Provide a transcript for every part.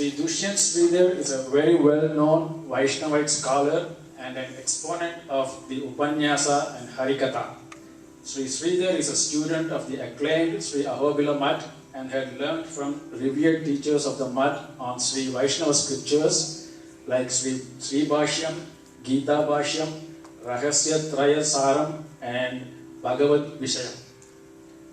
Sri Dushyant Sridhar is a very well-known Vaishnavite scholar and an exponent of the Upanyasa and Harikatha. Sri Sridhar is a student of the acclaimed Sri Ahobila Mutt and had learned from revered teachers of the Mutt on Sri Vaishnava scriptures like Sri Bhashyam, Gita Bhashyam, Rahasya Traya Saram and Bhagavad Vishayam.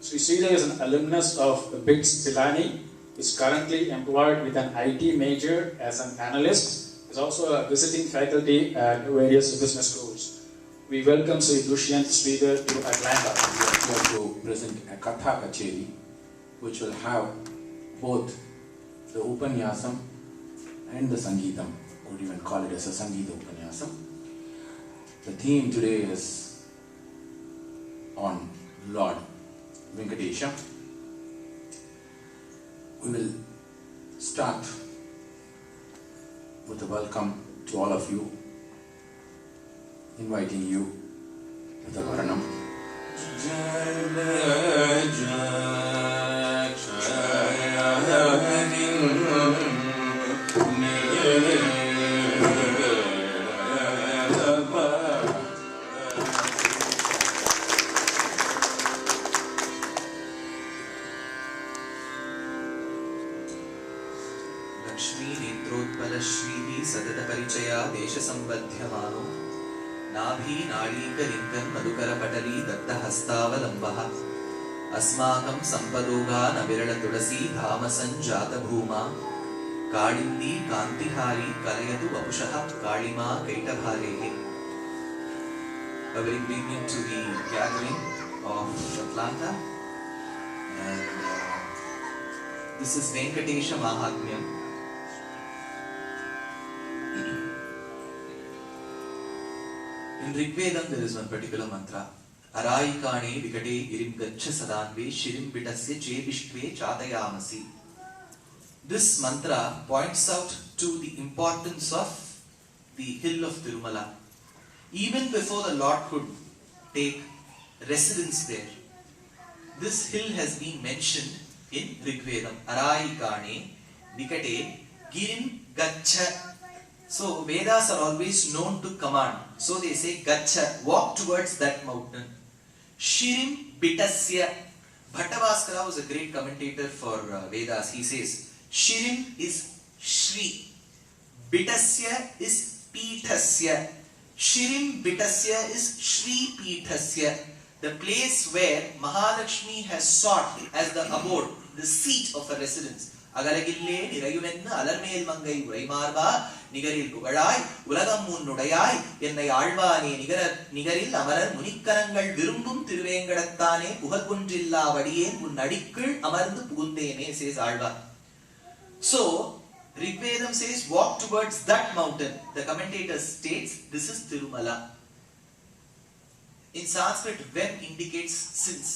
Sri Sridhar is an alumnus of BITS Pilani, is currently employed with an IT major as an analyst, is also a visiting faculty at various business schools. We welcome Sri Dushyant Sridhar to Atlanta. We are going to present a Katha Kacheri, which will have both the Upanyasam and the Sangeetam, or even call it as a Sangeeta Upanyasam. The theme today is on Lord Venkatesha. We will start with a welcome to all of you, inviting you with a Varanam. देशसंबध्यमानो नाभी नाळीकलिङ्गं मधुकरपटली दत्तहस्तावलम्बः अस्माकं सम्पदोगान् अविरलतुलसी धाम सञ्जातभूमा काळिन्दी कान्तिहारी कलयतु वपुषः काळिमा कैटभारेः. A very big evening to the gathering of Atlanta, and this is Venkatesha Mahatmyam. In Rigvedam there is one particular mantra. Arayikane vikate girim gaccha sadanve shirim bitasya chevishve chadayamasi. This mantra points out to the importance of the hill of Tirumala. Even before the Lord could take residence there, this hill has been mentioned in Rigvedam. Arayikane vikate girim gaccha. So Vedas are always known to command. So they say Gacha, walk towards that mountain. Shirim Bitasya. Bhattavaskara was a great commentator for Vedas. He says Shirim is Shri, Bitasya is Pithasya. Shirim Bitasya is Shri Pithasya, the place where Mahalakshmi has sought as the abode, the seat of her residence. அகலகில்லே நிறையுமென்ன Alarmel மங்கை உரைமார்பா நிகரில் புகழாய் உலகம் முன்னுடையாய் என்னை ஆழ்வானே நிகரில் அமரர் முனிக்கரங்கள் விரும்பும் திருவேங்கடத்தானே புகழ்குன்றில்லாவடியே உன் அடிக்குள் அமர்ந்து புகுந்தேனே, says Alvar. So Rigvedam says walk towards that mountain. The commentator states this is Tirumala. In Sanskrit, Ven indicates sins.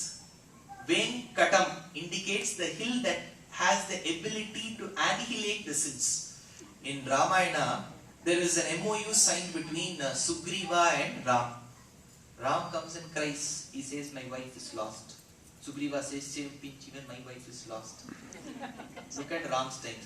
Venkatam indicates the hill that has the ability to annihilate the sins. In Ramayana, there is an MOU signed between Sugriva and Ram. Ram comes and cries. He says, my wife is lost. Sugriva says, even my wife is lost. Look at Ram's times.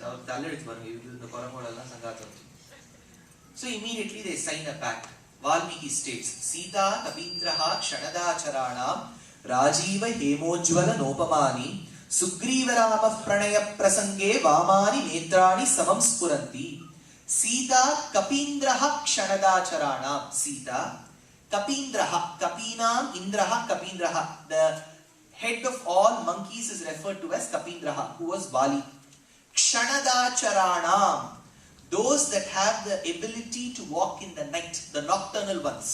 So immediately they sign a pact. Valmiki states, Sita Kapindraha Kshanadacharanam Rajiva Hemojvala Nopamani Sugrivarama Pranaya Prasange Vamani Netrani Samam Spuranti. Sita Kapindraha Kshanadacharanam. Sita Kapindraha. Kapinam Indraha Kapindraha. The head of all monkeys is referred to as Kapindraha, who was Bali. Kshanadacharanam. Those that have the ability to walk in the night, the nocturnal ones.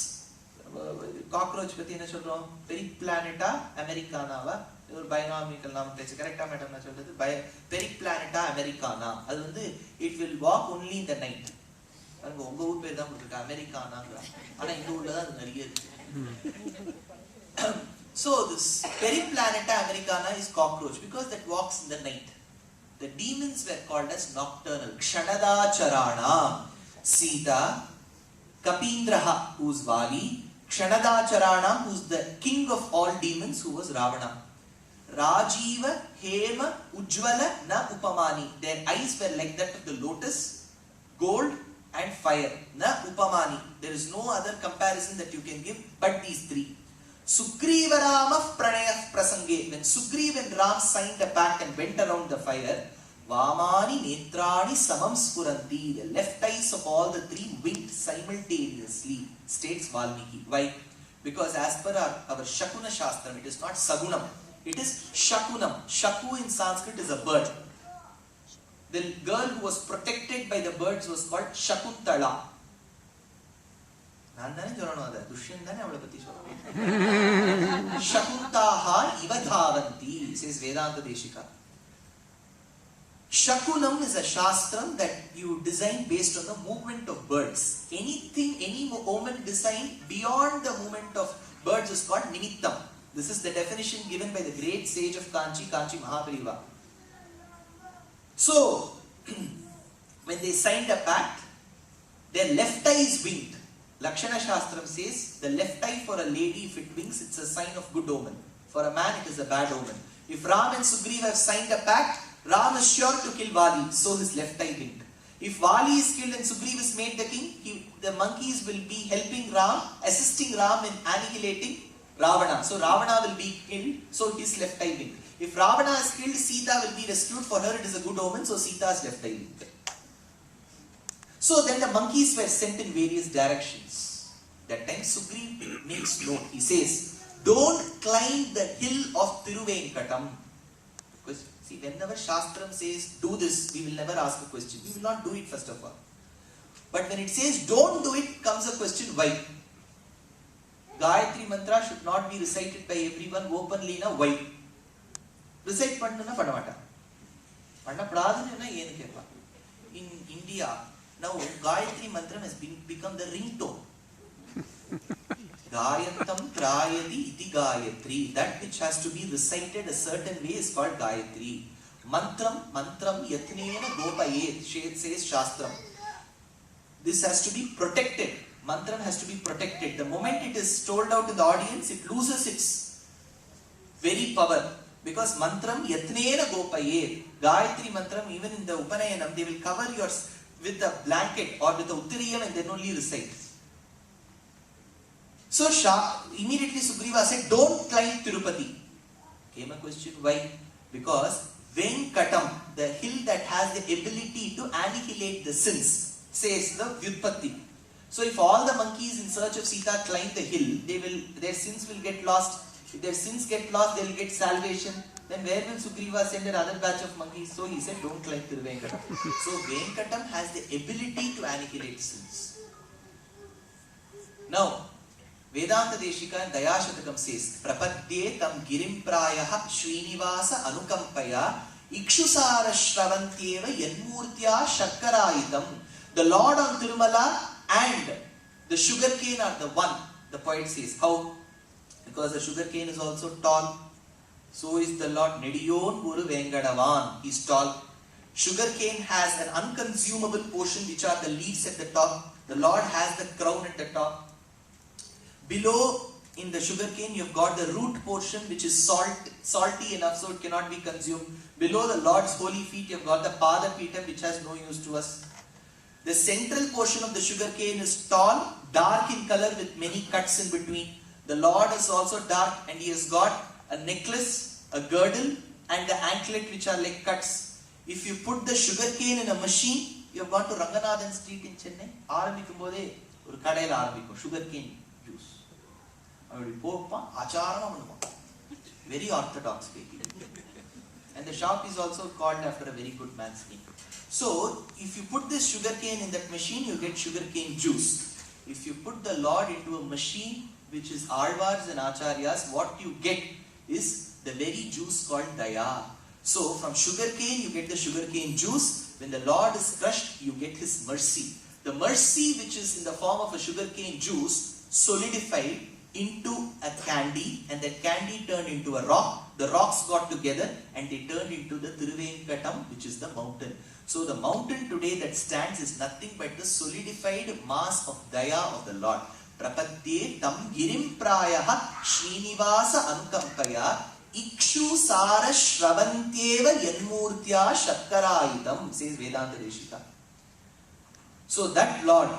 Cockroach pati na solrom Periplaneta americana or binomial naam techu correct ah madam na solradhu Periplaneta americana. Adu vandu it will walk only in the night. Paranga unga oor per dhaan kuduka americana gra ana inga ulla dhaan nariya irukku. So this Periplaneta americana is cockroach because that walks in the night. The demons were called as nocturnal. Kshanadacharana. Sita, Kapindraha, who is Vali, Kshanadacharana, who is the king of all demons, who was Ravana. Rajiva Hema Ujjvala na upamani. Their eyes were like that of the lotus, gold and fire. Na upamani. There is no other comparison that you can give but these three. Sugriva Rama Pranaya Prasange. When Sugriva and Ram signed a pact and went around the fire, Vamani Netrani Samam Spuranti. The left eyes of all the three winked simultaneously, states Valmiki. Why? Because as per our Shakuna Shastram, it is not Sagunam. It is Shakunam. Shaku in Sanskrit is a bird. The girl who was protected by the birds was called Shakuntala. Shakuntaha ivadhavanti, says Vedanta Deshika. Shakunam is a shastram that you design based on the movement of birds. Anything, any omen designed beyond the movement of birds is called nimittam. This is the definition given by the great sage of Kanchi, Kanchi Mahaprabhu. So, when they signed a pact, their left eye is winked. Lakshana Shastram says, the left eye for a lady, if it winks, it's a sign of good omen. For a man, it is a bad omen. If Ram and Sugriva have signed a pact, Ram is sure to kill Vali, so his left eye winked. If Vali is killed and Sugriva is made the king, the monkeys will be helping Ram, assisting Ram in annihilating Ravana. So Ravana will be killed, so his left eye winked. If Ravana is killed, Sita will be rescued. For her, it is a good omen, so Sita's left eye winked. So then the monkeys were sent in various directions. That time Sugriva makes note. He says, don't climb the hill of Thiruvenkatam. Because see, whenever Shastram says, do this, we will never ask a question. We will not do it first of all. But when it says, don't do it, comes a question, why? Gayatri mantra should not be recited by everyone openly. Now, why? Recite pannuna padamata. Panna pradana yenu keppa. In India, now Gayatri mantra has become the ringtone. Gayantam Trayati iti Gayatri. That which has to be recited a certain way is called Gayatri. Mantram yatnena gopayet, says Shastram. This has to be protected. Mantram has to be protected. The moment it is told out in the audience, it loses its very power. Because mantram yatnena gopayet. Gayatri mantram, even in the Upanayanam, they will cover yours with a blanket or with a uttariyam and then only recite. So immediately Sugriva said, don't climb Tirupati. Came a question, why? Because Venkatam, the hill that has the ability to annihilate the sins, says the Vyutpatti. So if all the monkeys in search of Sita climb the hill, their sins will get lost. If their sins get lost, they will get salvation. Then where will Sugriva send another batch of monkeys? So he said, don't climb Tiruvenkatam. So Venkatam has the ability to annihilate sins. Now, Vedanta Deshika and Dayashatakam says, Prapadye tam girim prayaha Srinivasa anukampaya ikshusara shravantyeva yanmurtya shakkarayitam. The Lord on Tirumala and the sugarcane are the one. The poet says, how? Because the sugarcane is also tall. So is the Lord. Nediyon Guru Vengadavan. He is tall. Sugarcane has an unconsumable portion which are the leaves at the top. The Lord has the crown at the top. Below in the sugarcane you have got the root portion which is salty enough so it cannot be consumed. Below the Lord's holy feet you have got the Pada Pita which has no use to us. The central portion of the sugarcane is tall, dark in color with many cuts in between. The Lord is also dark and he has got a necklace, a girdle and the anklet which are like cuts. If you put the sugarcane in a machine, you have gone to Ranganathan Street in Chennai, ஆரம்பிக்கும்போதே ஒரு கடையில ஆரம்பிக்கும் sugarcane juice. அவரு போப்பான் ஆச்சாரமா பண்ணுவான். Very orthodox baby. And the shop is also called after a very good man's name. So, if you put this sugarcane in that machine, you get sugarcane juice. If you put the Lord into a machine, which is Alvars and Acharyas, what you get is the very juice called Daya. So, from sugarcane, you get the sugarcane juice. When the Lord is crushed, you get His mercy. The mercy, which is in the form of a sugarcane juice, solidified into a candy, and that candy turned into a rock. The rocks got together and they turned into the Thiruvenkatam, which is the mountain. So the mountain today that stands is nothing but the solidified mass of Daya of the Lord. Prapadye tam girim prayaha Srinivasa anukampaya Ikshu Sara Shravantyeva Yanmurtya Shatkarayitam, says Vedanta Deshika. So that Lord,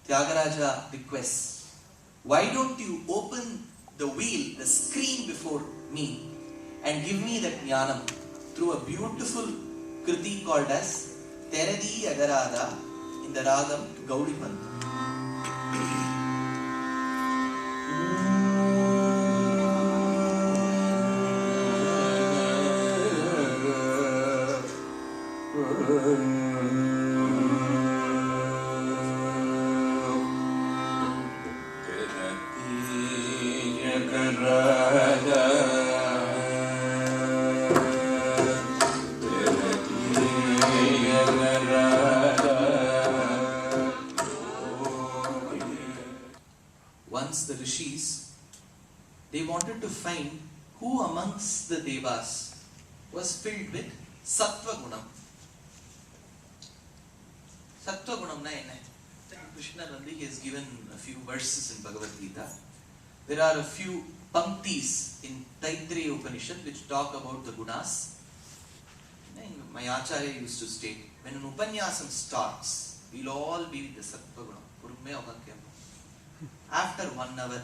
Tyagaraja requests, why don't you open the wheel, the screen before me and give me that jnanam through a beautiful kriti called as Teradi Agarada in the ragam Gaudipanta. Once the rishis, they wanted to find who amongst the devas was filled with sattva gunam. Sattva gunam na enna? Krishna Nandi has given a few verses in Bhagavad Gita. There are a few panktis in Taittiriya Upanishad which talk about the gunas. My Acharya used to state, when an Upanyasam starts, we'll all be with the sattva gunam. After 1 hour,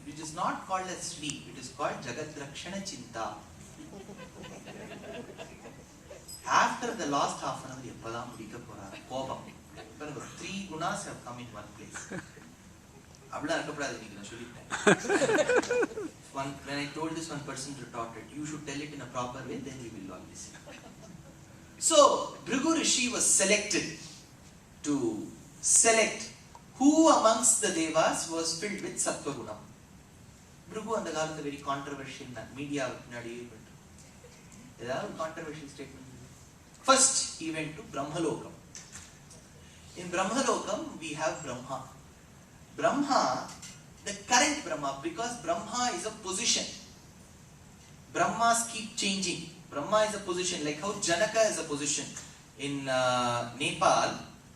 which is not called as sleep, it is called Jagat Rakshana Chinta. After the last half an hour, 3 gunas have come in one place. When I told this one person retorted, you should tell it in a proper way, then we will all listen. So, Bhrigu Rishi was selected to select who amongst the devas was filled with sattva guna. Bhrigu and the Galatha very controversial media controversial statement. First, he went to Brahmalokam. In Brahmalokam, we have Brahma. Brahma, the current Brahma, because Brahma is a position. Brahmas keep changing. Brahma is a position, like how Janaka is a position. In Nepal,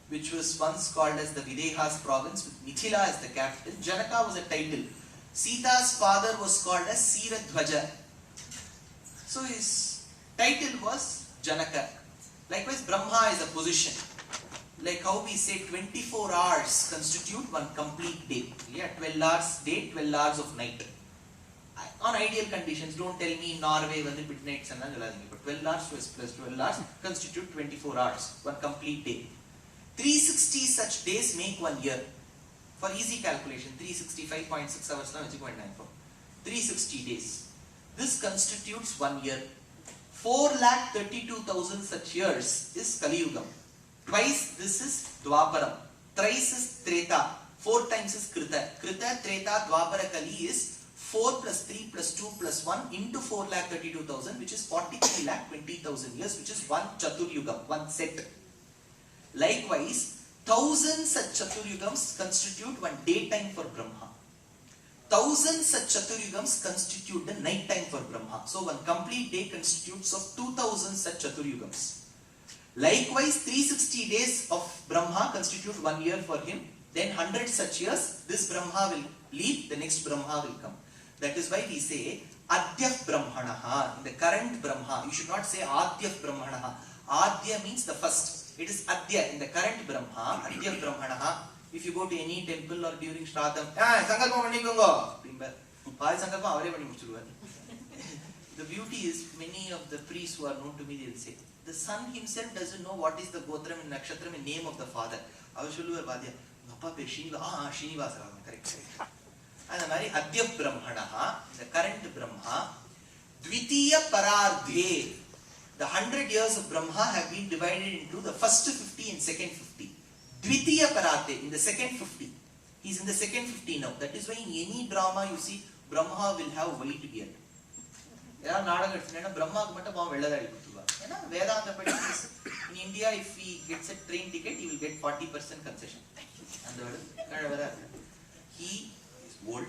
which was once called as the Videhas province, with Mithila as the capital, Janaka was a title. Sita's father was called as Siradhvaja. So his title was Janaka. Likewise, Brahma is a position. Like how we say 24 hours constitute one complete day. Yeah, 12 hours day, 12 hours of night. On ideal conditions, don't tell me Norway when the midnights and but 12 hours plus 12 hours constitute 24 hours, one complete day. 360 such days make 1 year. For easy calculation, 365.6 hours now, 360 days. This constitutes 1 year. 4,32,000 such years is Kali Yugam. Twice this is Dwaparam. Thrice is Treta. 4 times is Krita. Krita, Treta, Dwapara, Kali is 4 plus 3 plus 2 plus 1 into 4,32,000, which is 43,20,000 years, which is one Chaturyugam, one set. Likewise, 1,000 such Chaturyugams constitute one daytime for Brahma. 1,000 such Chaturyugams constitute the night time for Brahma. So one complete day constitutes of 2,000 such Chaturyugams. Likewise, 360 days of Brahma constitute 1 year for him. Then 100 such years, this Brahma will leave, the next Brahma will come. That is why we say Adyaf Brahmanaha, in the current Brahma. You should not say Adyaf Brahmanaha. Adya means the first. It is Adya, in the current Brahma, Adyaf Brahmanaha. If you go to any temple or during Shradham, the beauty is, many of the priests who are known to me, they will say, the son himself doesn't know what is the Gotram and Nakshatram and name of the father. Correct. And the Adyaf Brahmanaha, the current Brahma, Dvitiya Parardhe, the 100 years of Brahma have been divided into the first 50 and second 50. Dvitiya Parardhe, in the second 50. He is in the second 50 now. That is why in any drama you see, Brahma will have white beard. In India, if he gets a train ticket, he will get 40% concession. He is old.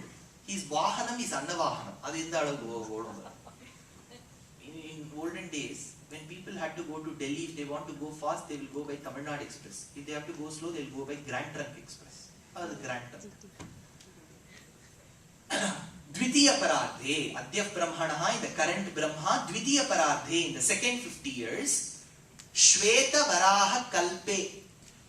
His Vahanam is Annavahanam. In olden days, when people had to go to Delhi, if they want to go fast, they will go by Tamil Nadu Express. If they have to go slow, they will go by Grand Trunk Express. Or the Grand Trunk. Dvitiya Parardhe, Adya Brahmana, in the current Brahma, Dvitiya Parardhe, in the second 50 years, Shweta Varaha Kalpe,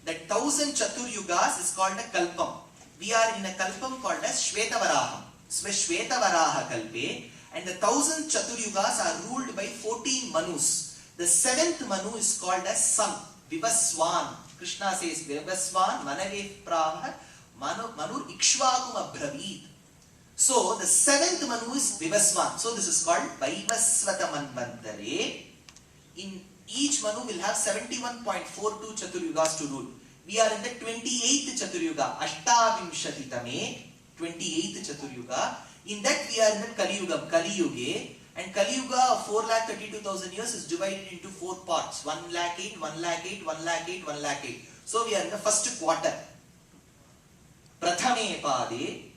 that 1000 Chaturyugas is called a Kalpam. We are in a Kalpam called as Shweta Varaha. Shweta Varaha Kalpe, and the 1000 Chaturyugas are ruled by 14 Manus. The 7th Manu is called as Sun, Vivaswan. Krishna says, Vivaswan, Manave Praha, Manur Ikshvakum Abhravid. So, the 7th Manu is Vivaswan. So, this is called Vaivasvata Manvantare. In each Manu will have 71.42 Chaturyugas to rule. We are in the 28th Chaturyuga, Ashtavimshati Tame, 28th Chaturyuga. In that we are in the Kali Yuga, Kali Yuge. And Kali Yuga of 4,32,000 years is divided into 4 parts. 1,08,000, 1,08,000, 1,08,000, 1,08,000. So, we are in the first quarter. Prathame Pade.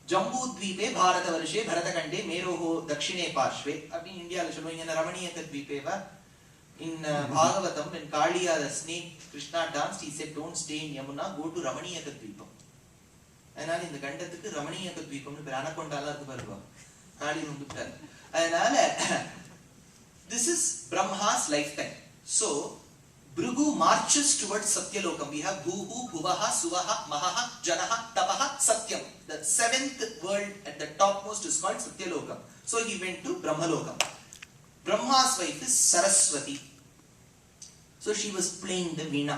Jambudvipe Bharatavarshe Bharatakande Meroho Dakshine Parshve. I mean India showing in Ramaniyaka Dvipeva. In Bhagavatam, when Kaliya the snake Krishna danced, he said, don't stay in Yamuna, go to Ramaniyaka Dvipam. And in the Kandathukku Ramaniyaka Dvipam Branakondalarku Varva. Kali Nundukar. And this is Brahma's lifetime. So Bhrigu marches towards Satyalokam. We have Bhuhu, Bhuvaha, Suvaha, Mahaha, Janaha, Tapaha, Satyam. The 7th world at the topmost is called Satyalokam. So he went to Brahmalokam. Brahma's wife is Saraswati. So she was playing the veena.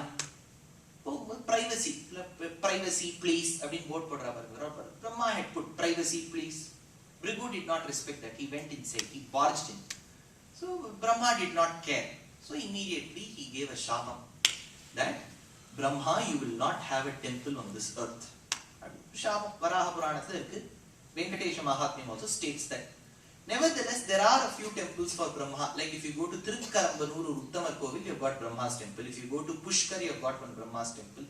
Privacy, please. Brahma had put privacy, please. Bhrigu did not respect that. He went inside. He barged in. So Brahma did not care. So immediately he gave a shapam that Brahma, you will not have a temple on this earth. Shapam, Varaha Puranathil irukku. Venkatesha Mahatmyam also states that. Nevertheless, there are a few temples for Brahma. Like if you go to Tirukkarambanur or Uttamar Kovil, you have got Brahma's temple. If you go to Pushkar, you have got one Brahma's temple.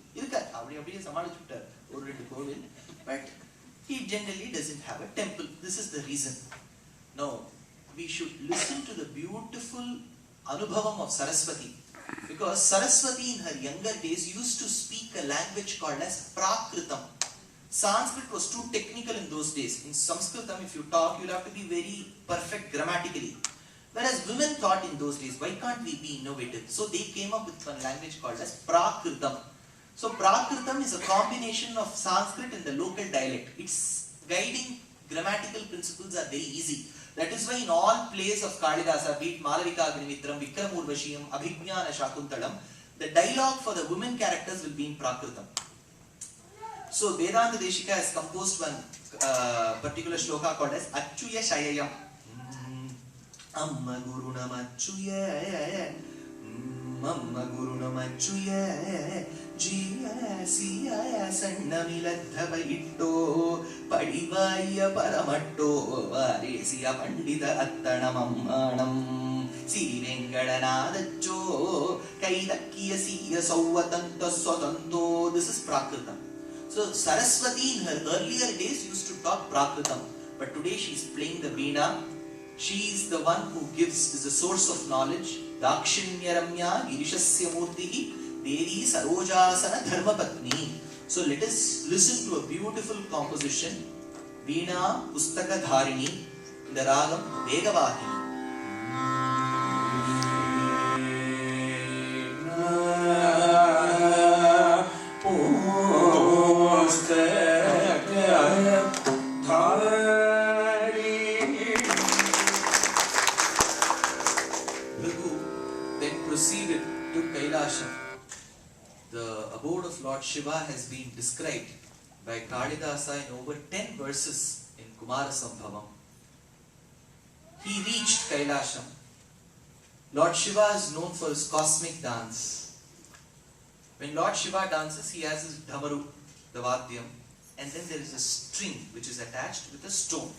But he generally doesn't have a temple. This is the reason. Now, we should listen to the beautiful Anubhavam of Saraswati. Because Saraswati in her younger days used to speak a language called as Prakritam. Sanskrit was too technical in those days. In Sanskritam, if you talk, you'll have to be very perfect grammatically. Whereas women thought in those days, why can't we be innovative? So they came up with one language called as Prakritam. So Prakritam is a combination of Sanskrit and the local dialect. Its guiding grammatical principles are very easy. That is why in all plays of Kalidasa, be it Malavika Agnimitram, Vikramurvashiyam, Abhignana Shakuntalam, the dialogue for the women characters will be in Prakritam. So Vedanta Deshika has composed one particular shloka called as Acchuya Shayayam. Amma Gurunam Acchuya, Amma Gurunam Acchuya, Jiya Siya Sannamiladhava Itto, Padivaya Paramatto, Varesiya Pandita Attanamammanam, Sirengadanadacho, Kaidakiya Siya Sauvatanta Swatanto. This is Prakritam. So Saraswati in her earlier days used to talk Prakritam, but today she is playing the veena. She is the one who is the source of knowledge. Dakshinyaramya Girishasya Murtihi Devi Sarojasana Dharmapatni. So let us listen to a beautiful composition, Veena Pustaka Dharini, in the ragam Vegavahini. The abode of Lord Shiva has been described by Kalidasa in over 10 verses in Kumarasambhavam. He reached Kailasham. Lord Shiva is known for his cosmic dance. When Lord Shiva dances, he has his dhamaru, the vadyam, and then there is a string which is attached with a stone.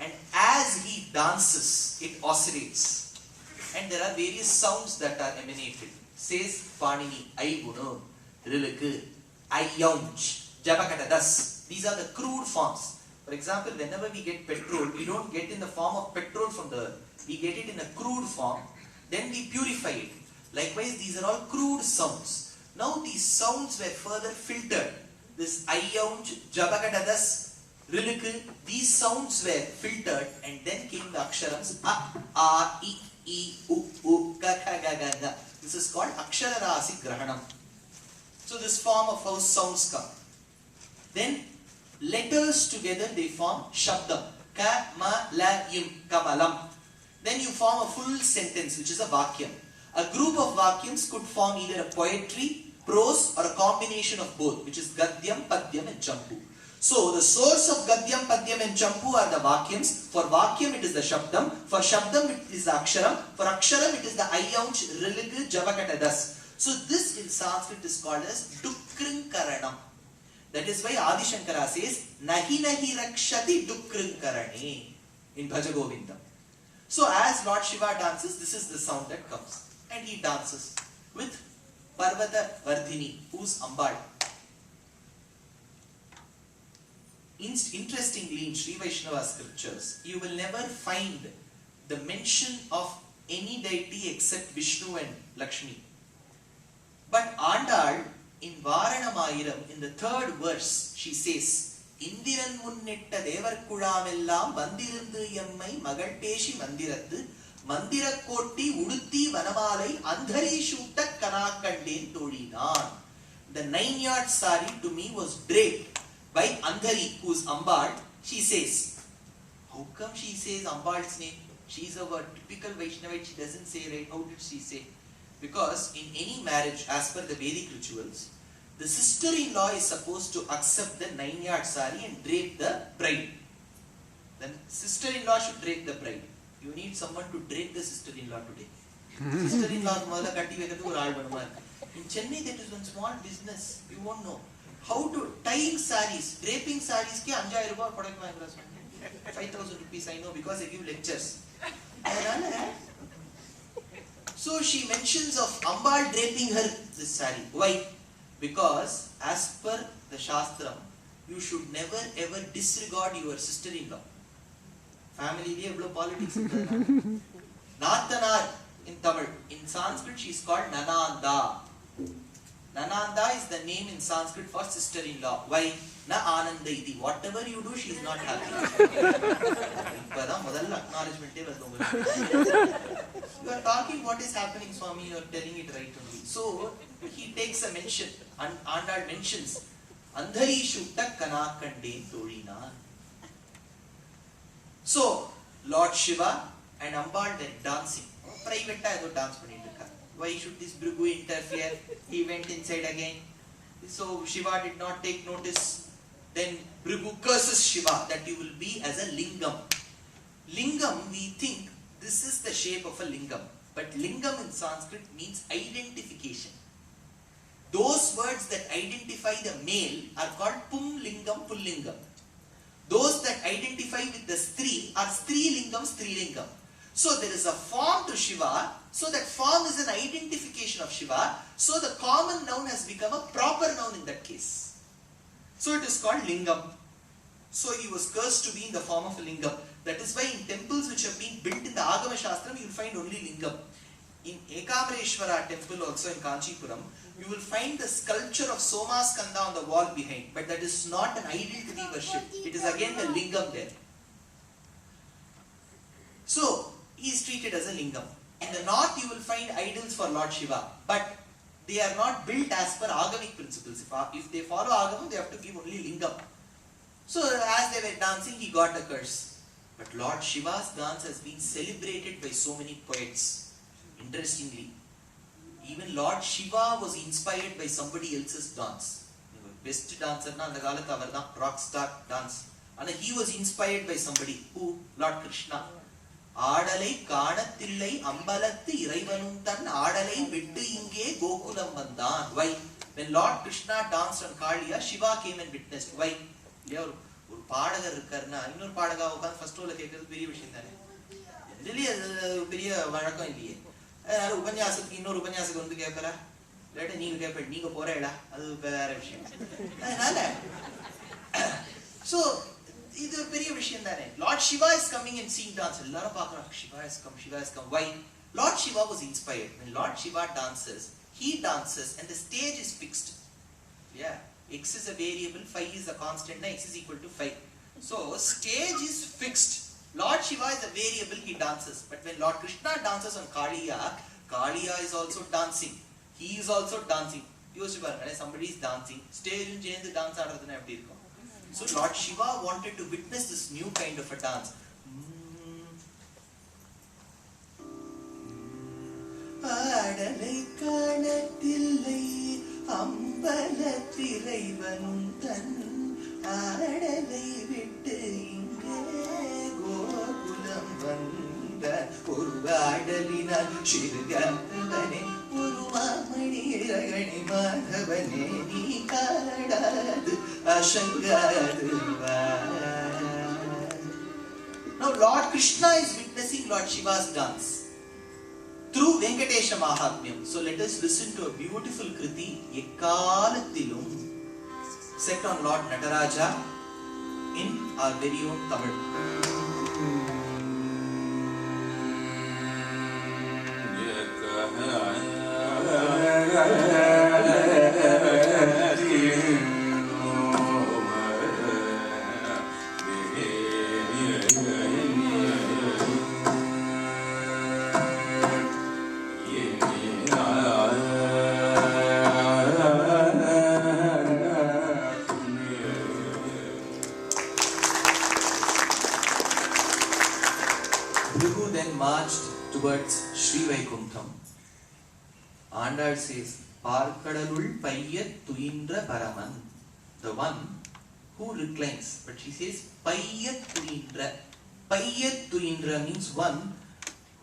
And as he dances, it oscillates. And there are various sounds that are emanated. Says Panini, Aigunu, Riluku, Ayaunch, Jabakatadas. These are the crude forms. For example, whenever we get petrol, we don't get in the form of petrol from the earth. We get it in a crude form, then we purify it. Likewise, these are all crude sounds. Now these sounds were further filtered. This Ayaunch, Jabakatadas, Rilukku, these sounds were filtered and then came the aksharams a, a, I, u, ka, ka, ga, ga, ga. This is called akshara rasi grahanam. So this form of how sounds come. Then letters together they form shabdam. Ka, ma, la, im, kamalam. Then you form a full sentence which is a vakyam. A group of vakyams could form either a poetry, prose or a combination of both, which is gadyam, padyam and champu. So the source of gadyam, padyam and champu are the vakyams. For vakyam it is the shabdam. For shabdam it is the aksharam. For aksharam it is the ayaunch, rilgu, javakatadas. So this in Sanskrit is called as dukrinkaranam. That is why Adi Shankara says nahi nahi rakshati dukrinkarane in Bhaja Govindam. So as Lord Shiva dances, this is the sound that comes. And he dances with Parvata Vardhini, who's Ambal. Interestingly, in Sri Vaishnava scriptures, you will never find the mention of any deity except Vishnu and Lakshmi. But Andal in Varanamayiram, in the 3rd verse, she says, Indiran munnetta devarkudamellam vandirundu emmai magal peshi mandirathu Mandirakoti Udutti Vanamalai Andhari Shutta Kanakanden Todinan. The 9-yard sari to me was draped by Andhari, who is Ambal. She says, how come she says Ambal's name? She is a typical Vaishnavite, she doesn't say right. How did she say? Because in any marriage, as per the Vedic rituals, the sister-in-law is supposed to accept the 9-yard sari and drape the bride. Then sister-in-law should drape the bride. You need someone to drape the sister-in-law today. Sister-in-law in Chennai that is one small business. You won't know. How to tying saris, draping saris ki 5,000 5,000 rupees I know because I give lectures. So she mentions of Ambal draping her this sari. Why? Because as per the Shastram, you should never ever disregard your sister-in-law. Family politics. Nathanar in Tamil. In Sanskrit she is called Nananda. Nananda is the name in Sanskrit for sister-in-law. Why? Na Ananda iti. Whatever you do, she is not happy. You are talking what is happening, Swami, you are telling it right only. So he takes a mention, and Andal mentions Andhari Shutta Kanakande Todina. So, Lord Shiva and Ambal then dancing. Private dance. Why should this Bhrigu interfere? He went inside again. So Shiva did not take notice. Then Bhrigu curses Shiva that you will be as a lingam. Lingam, we think this is the shape of a lingam. But lingam in Sanskrit means identification. Those words that identify the male are called pum lingam, pullingam. Those that identify with the stri are strilingam, strilingam. So there is a form to Shiva, so that form is an identification of Shiva, so the common noun has become a proper noun in that case. So it is called lingam. So he was cursed to be in the form of a lingam. That is why in temples which have been built in the Agama Shastram, you will find only lingam. In Ekamareshwara temple also in Kanchipuram, you will find the sculpture of Somaskanda on the wall behind, but that is not an idol to be worshipped. It is again the lingam there. So he is treated as a lingam. In the north you will find idols for Lord Shiva, but they are not built as per Agamic principles. If they follow Agam, they have to give only lingam. So as they were dancing, he got a curse. But Lord Shiva's dance has been celebrated by so many poets. Interestingly, even Lord Shiva was inspired by somebody else's dance. Best dancer na andha rock star dance. And he was inspired by somebody. Who? Lord Krishna. Adalai Kanathillai Ambalathu Iraivanum Tan Adalai Vittu Inge Gokulam Vandan. Why? When Lord Krishna danced on Kaliya, Shiva came and witnessed. Why? ஒரு பாடகர் இருக்காருன்னா இன்னொரு பாடகா உட்காந்து first ரோல கேட்கறது பெரிய விஷயம் தானே. ஜெனரலி அது பெரிய வழக்கம் இல்லையே. அதனால உபன்யாசத்துக்கு இன்னொரு உபன்யாசத்துக்கு வந்து கேட்கறா, இல்லாட்டி நீங்க கேட்ப நீங்க போறேடா, அது வேற விஷயம். அதனால so இது ஒரு பெரிய விஷயம் தானே. Lord Shiva is coming and seeing dance. எல்லாரும் பார்க்கறாங்க, Shiva has come, Shiva has come. Why? Lord Shiva was inspired. When Lord Shiva dances, he dances and the stage is fixed. Yeah. X is a variable, phi is a constant, x is equal to phi. So stage is fixed. Lord Shiva is a variable, he dances. But when Lord Krishna dances on Kaliya, Kaliya is also dancing. He is also dancing. Somebody is dancing. Stage in change the dance. So Lord Shiva wanted to witness this new kind of a dance. ஆடலை காணத்தில்லை அம்பலத்திரைவனும் தன் ஆடலை விட்டு இங்கே கோகுலம் வந்த ஒரு ஆடலினால் சிறுகவனே ஒரு மாமணி ரகணி மாதவனே நீ காடாது அசங்காது Now Lord Krishna is witnessing Lord Shiva's dance through Venkatesha Mahatmyam. So let us listen to a beautiful kriti, Ekkalatthilum, set on Lord Nataraja in our very own Tamil. Bhrigu then marched towards Sri Vaikuntham. Andal says, Parkadalul Payyat Tuindra Paraman, the one who reclines. But she says, Payyat Tuindra. Payyat Tuindra means one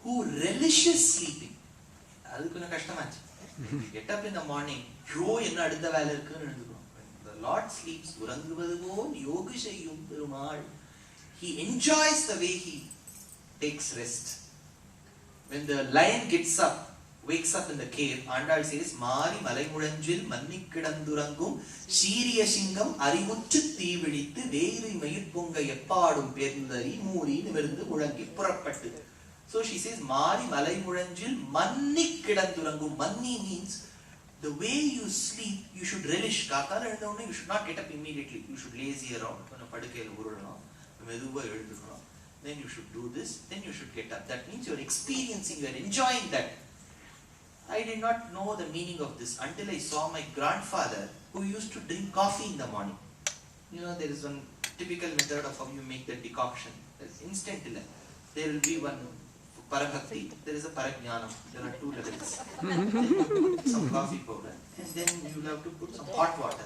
who relishes sleeping. Get up in the morning, the Lord sleeps, he enjoys the way he takes rest. When the lion gets up, wakes up in the cave, Andal says, Mari Malaimudanjil Mannikidandurangum Shiriya Shingam Arimuchu Thivittu Veri Mayirpunga Eppadum Perundari Muri Nimirundu Mudangi Purappattu. So she says, Mari Malaimudanjil Mannikidandurangum. Manni means the way you sleep, you should relish. You should not get up immediately. You should lazy around. Then you should do this, then you should get up. That means you are experiencing, you are enjoying that. I did not know the meaning of this until I saw my grandfather who used to drink coffee in the morning. You know, there is one typical method of how you make the decoction. There is instant. There will be one parabhakti, there is a parajnanam. There are two levels. Then you put some coffee powder and then you will have to put some hot water.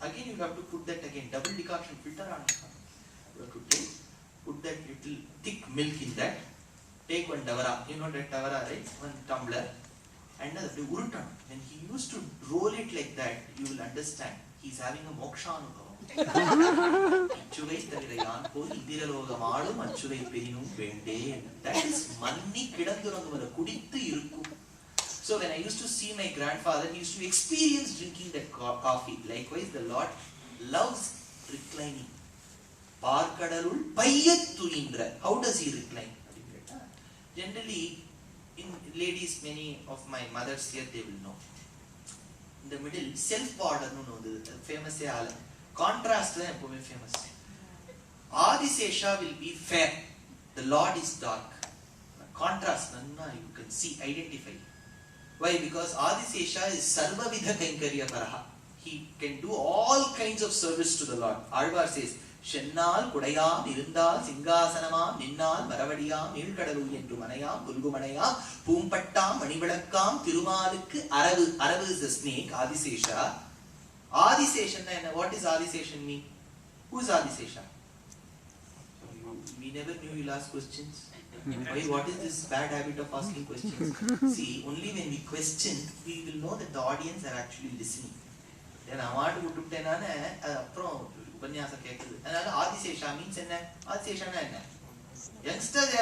Again you have to put that again, double decoction filter on. You have to put that little thick milk in that. Take one davara, you know that davara, right? One tumbler, and the urutan. When he used to roll it like that, you will understand he's having a moksha anubhavam. That is manni kidandurangum kudittu irukkum. So when I used to see my grandfather, he used to experience drinking that coffee. Likewise, the Lord loves reclining. Parkadalul Payyat Tuindra. How does he recline? Generally, in ladies, many of my mothers here, they will know. In the middle, self-border, the famous contrast is famous. Adisesha will be fair. The Lord is dark. Contrast, you can see, identify. Why? Because Adisesha is Sarvavidha Kainkarya Paraha. He can do all kinds of service to the Lord. Alvar says, Shennal Kudayam Irundal Singasanamam Ninnal Maravadiyam Nilkadalu Yendu Manayam Gulgumanayam Pumpattam Manivalakkam Thirumalukku Aravu. Aravu is the snake, Adisesha. Adisesha, what does Adisesha mean? Who is Adisesha? We never knew you'll ask questions. Why? What is this bad habit of asking questions? See, only when we question, we will know that the audience are actually listening. Then Amadu Pututana, Upanyasa Keku. And Adisesha means Adisesha. Youngsters,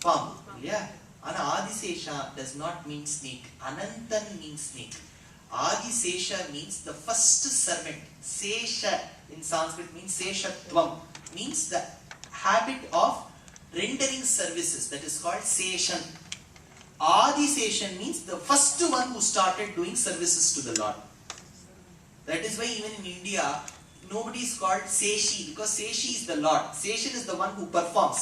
Pam. Yeah. Adisesha does not mean snake. Anantan means snake. Adisesha means the first servant. Sesha in Sanskrit means Seshatvam. Means the habit of rendering services, that is called Seshan. Adi Seshan means the first one who started doing services to the Lord. That is why even in India, nobody is called Seshi, because Seshi is the Lord. Seshan is the one who performs.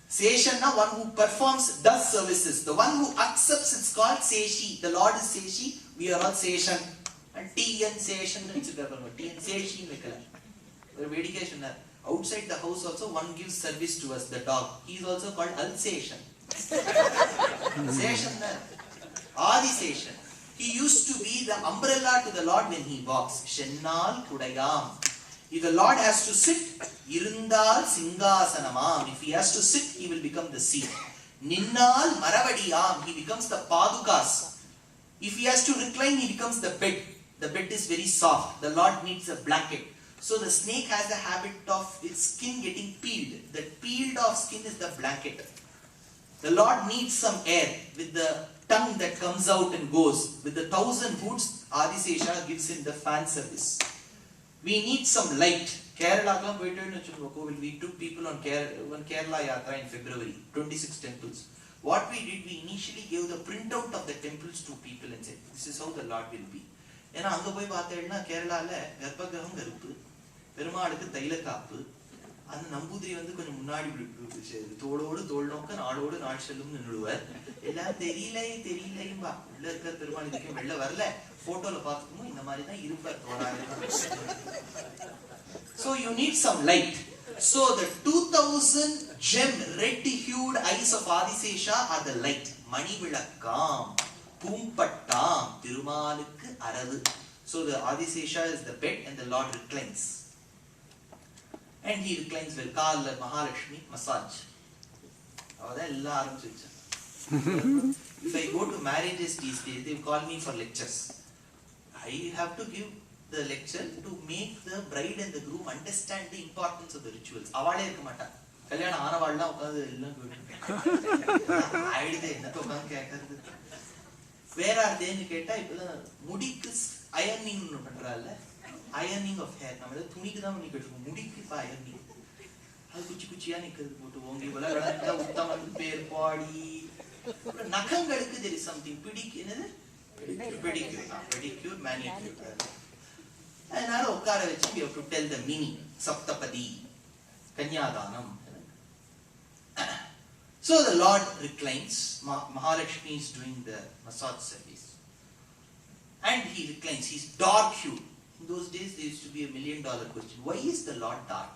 Seshanna, one who performs, does services. The one who accepts, it's called Seshi. The Lord is Seshi, we are all Seshan. And T-N Seshan, T-N Seshi. Outside the house also, one gives service to us, the dog. He is also called Al-Seshan. Seshan, Adi Seshan. He used to be the umbrella to the Lord when he walks. Shennal Kudayam. If the Lord has to sit, Irundal Singhasanamam. If he has to sit, he will become the seat. Ninnal Maravadiyam. He becomes the Padukas. If he has to recline, he becomes the bed. The bed is very soft. The Lord needs a blanket. So the snake has the habit of its skin getting peeled. The peeled off skin is the blanket. The Lord needs some air with the tongue that comes out and goes. With the 1,000 hoods, Adisesha gives him the fan service. We need some light. Kerala, we took people on Kerala Yatra in February, 26 temples. What we did, we initially gave the printout of the temples to people and said, this is how the Lord will be. And Kerala, பெருமாளுக்கு தைல காப்பு அந்த நம்பூதிரி வந்து கொஞ்சம் முன்னாடி தோளோடு தோள் நோக்க நாளோடு நாள் செல்லும் நின்னுடுவார் எல்லாம் தெரியலையும்பா உள்ள இருக்கிற பெருமாள் இதுக்கு வெளில வரல போட்டோல பார்த்துக்கணும் இந்த மாதிரி தான் இருப்பார் தோளாயிரம். So you need some light. So the 2000 gem red hued eyes of Adisesha are the light. மணி விளக்காம் பூம்பட்டாம் திருமாலுக்கு அரவு. So the Adisesha is the bed and the Lord reclines. And he reclines well. Kala Mahalakshmi massage. If I go to marriages these days, they call me for lectures. I have to give the lecture to make the bride and the groom understand the importance of the rituals. Avale irukka matta. Kalyanam aanavalla ukadhu ellam ketthu. Aidide enna ukadhu kekkuradhu. Where are they nu ketta ipola mudikku ironing nu pandralla. Ironing of hair. நம்ம துணிக்கு தான் பண்ணி கட்டுவோம். முடிக்கு ironing. அது குச்சி குச்சியா நிக்கிறது போட்டு ஓங்கி வளரடா உத்தமன் பேர் பாடி. நகங்களுக்கு there is something என்னது? Pedicure, manicure. அதனால உட்கார வச்சு we have to tell the meaning. Saptapadi, கன்யாதானம். So the Lord reclines. Mahalakshmi is doing the massage service. And he reclines. He's dark hued. In those days, there used to be $1 million question. Why is the Lord dark?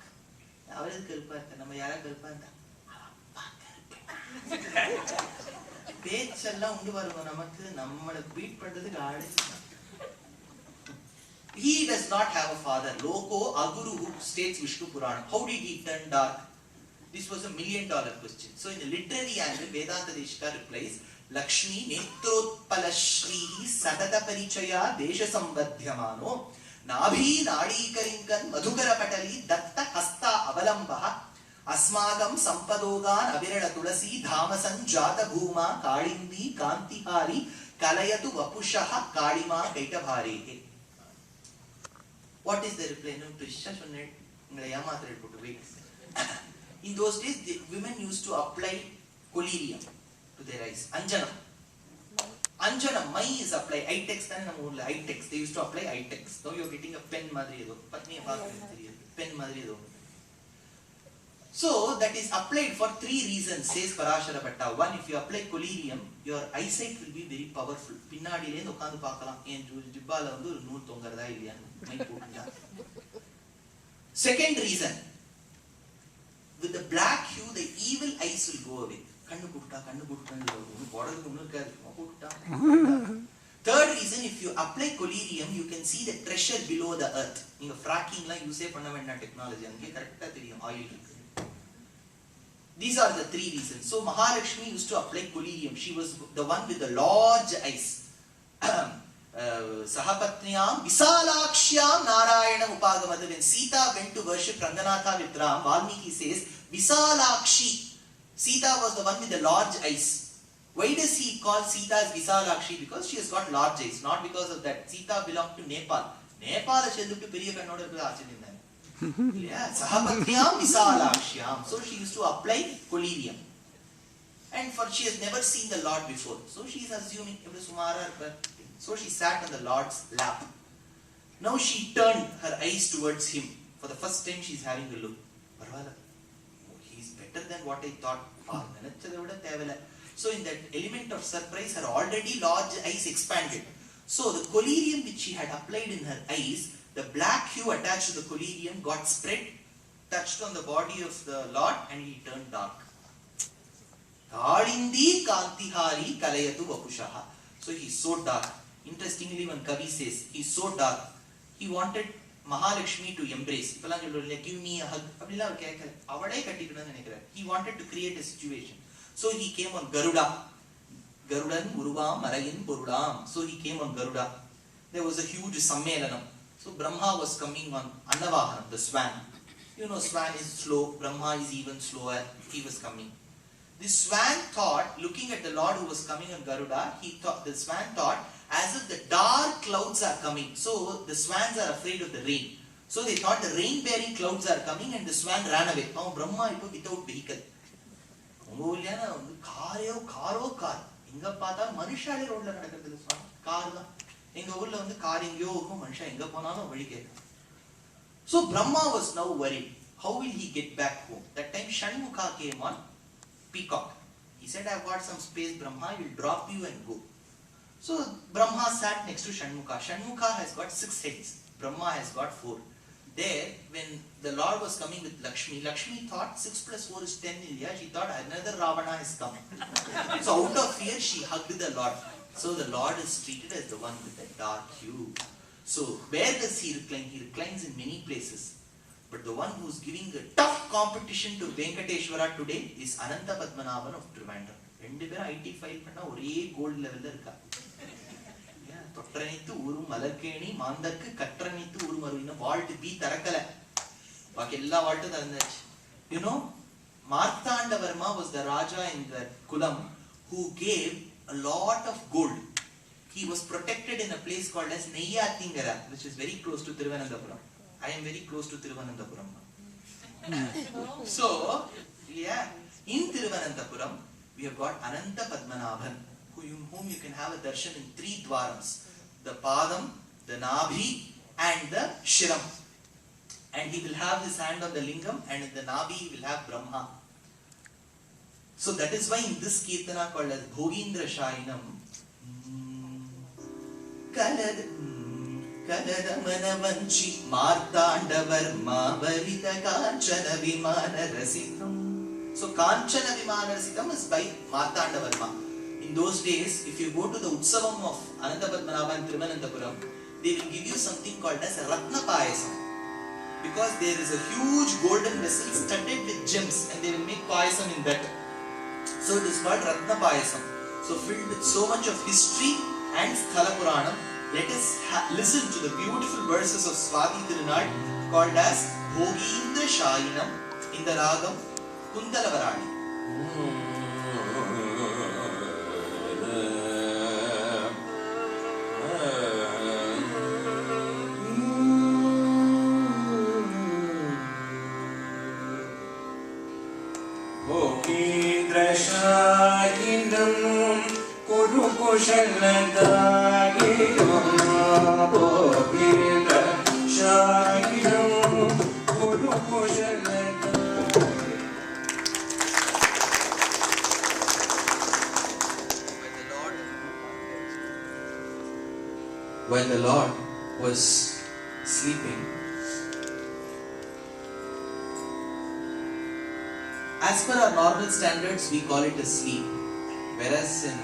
He does not have a father. Loko Aguru states Vishnu Purana. How did he turn dark? This was $1 million question. So in the literary angle, Vedanta Deshika replies, Lakshmi Netrotpalashrihi Sadata Parichaya Desha Sambadhyamano Nabhi Nadikarinkan Madhukara Patali Datta Hasta Avalambaha Asmagam Sampadogan Avirada Tulasi Dhamasan Jata Bhuma Kadindi Kantihari Kalayatu Vapushaha Kadima Kaitavare. What is the reply? In those days, the women used to apply collyrium to their eyes. Anjanam. Anjanam, mai is applied. Itex, Itex. They used to apply Itex. Now you are getting a pen madri. Pen madri. So that is applied for 3 reasons, says Parashara Bhatta. One, if you apply collyrium, your eyesight will be very powerful. Pinnadile ukkandu paakalam. En jibbala vandu oru nool thongarada illaya mai potunda. Second reason, with the black hue, the evil eyes will go away. Third reason, if you apply collyrium, you can see the treasure below the earth. You fracking la use panna vendna technology ange correct theriyum oil. These are the 3 reasons. So Mahalakshmi used to apply collyrium. She was the one with the large eyes. Sahapatniyam Visalakshyaam Narayana Upagamata. When Sita went to worship Ranganatha with Ram, Valmiki says Visalakshi. Sita was the one with the large eyes. Why does he call Sita as Visalakshi? Because she has got large eyes. Not because of that. Sita belonged to Nepal. Nepal cheduttu periya kannoda irukku aachiriyam. Yeah, Sahapatniyam Visalakshyaam. So she used to apply collyrium. And for she has never seen the Lord before. So she is assuming, so she sat on the Lord's lap. Now she turned her eyes towards him. For the first time she is having a look. Parvala, he is better than what I thought. So in that element of surprise, her already large eyes expanded. So the collyrium which she had applied in her eyes, the black hue attached to the collyrium got spread, touched on the body of the Lord, and he turned dark. Kalindi kantihari kalayatu vapushaha. So he is so dark. Interestingly, when Kavi says he is so dark, he wanted Mahalakshmi to embrace. Give me a hug. He wanted to create a situation. So he came on Garuda. Garudan Guruvam Marayin Purudam. So he came on Garuda. There was a huge Sammelanam. So Brahma was coming on Annavahanam, the swan. You know, swan is slow. Brahma is even slower. He was coming. The swan thought, looking at the Lord who was coming on Garuda, the swan thought, as if the dark clouds are coming. So the swans are afraid of the rain. So they thought the rain-bearing clouds are coming, and the swan ran away. Now Brahma is without vehicle. Car. Inga paatha manushale road la nadakradhu swami. Car da. Enga urla vandu car engyo irukum, manusha enga ponalum vali kekkum. So Brahma was now worried. How will he get back home? That time Shanmukha came on peacock. He said, I have got some space, Brahma, I will drop you and go. So Brahma sat next to Shanmukha. Shanmukha has got 6 heads. Brahma has got 4. There, when the Lord was coming with Lakshmi, Lakshmi thought 6 plus 4 is 10 Ilya. She thought another Ravana is coming. So out of fear, she hugged the Lord. So the Lord is treated as the one with the dark hue. So where does he recline? He reclines in many places. But the one who is giving a tough competition to Venkateshwara today is Ananta Padmanabhan of Trivandrum. Rendu pera IT file panna ore gold level la irukka. Totranithu uru malarkeni maandarku katranithu uru maru inna vault B tarakala. Baaki ella vault tharandachu. You know, Marthandavarma was the Raja in that Kulam who gave a lot of gold. He was protected in a place called as Neyyathingara, which is very close to Thiruvananthapuram. I am very close to Thiruvananthapuram now. So, yeah, in Thiruvananthapuram, we have got Ananta Padmanabhan, whom you can have a darshan in 3 dwarams. The Padam, the Nabhi, and the Shiram. And he will have his hand on the Lingam, and in the Nabhi he will have Brahma. So that is why in this Kirtana called as Bhogindra Shayinam, Kaladamanavanchi Martandavarma Varita Kanchana Vimana Rasitam. So Kanchana Vimana Rasitam is by Martandavarma. In those days, if you go to the Utsavam of Anantapadmanabha and Thiruvananthapuram, they will give you something called as Ratna Payasam. Because there is a huge golden vessel studded with gems, and they will make Payasam in that. So it is called Ratna Payasam. So filled with so much of history and Sthala Puranam, let us listen to the beautiful verses of Swati Tirunal called as Bhogindra Shayinam in the Ragam Kundalavarani. Bhogindra Shayinam Kuru Kushaladayinam Bhogindra Shayinam Kuru Kushaladayinam. When the Lord was sleeping, as per our normal standards, we call it a sleep. Whereas in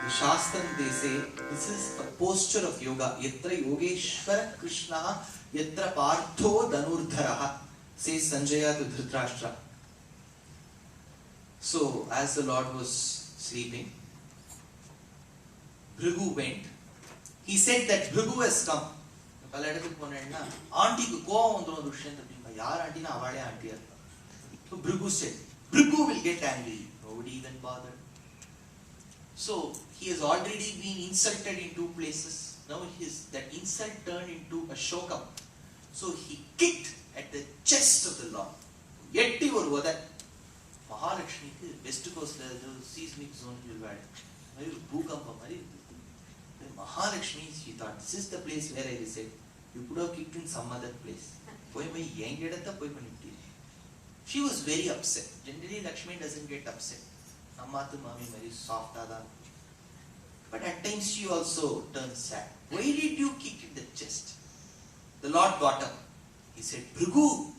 the Shastram, they say this is a posture of yoga. Yatra Yogeshwara Krishna, Yatra Partho Dhanurdharaha, says Sanjaya to Dhritarashtra. So, as the Lord was sleeping, Bhrigu went. He said that Bhrigu has come. Pala edathukku ponenna auntie ku kovam vandrum oru vishayam theriyuma yaar auntie na avale auntie. So Bhrigu said, Bhrigu will get angry. Nobody even bothered. So he has already been insulted in 2 places. Now that insult turned into a shokam. So he kicked at the chest of the Lord. Yetti oru odai. Mahalakshmi ku west coast la seismic zone ilvade. Mari bhookampa mari. Mahalakshmi, she thought, this is the place where I reside. You could have kicked in some other place. She was very upset. Generally, Lakshmi doesn't get upset. Amma to mommy very soft. But at times she also turns sad. Why did you kick in the chest? The Lord got up. He said, Bhrigu.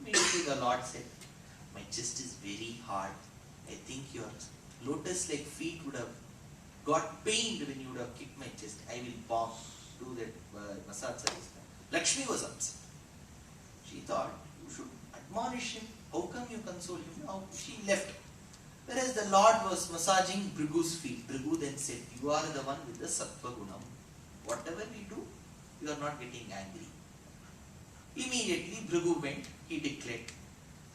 Immediately the Lord said, my chest is very hard. I think your lotus-like feet would have got pained when you would have kicked my chest. I will bomb. Do that massage service. Lakshmi was upset. She thought, you should admonish him. How come you console him? Now she left. Whereas the Lord was massaging Bhrigu's feet. Bhrigu then said, you are the one with the sattva gunam. Whatever we do, you are not getting angry. Immediately Bhrigu went, he declared.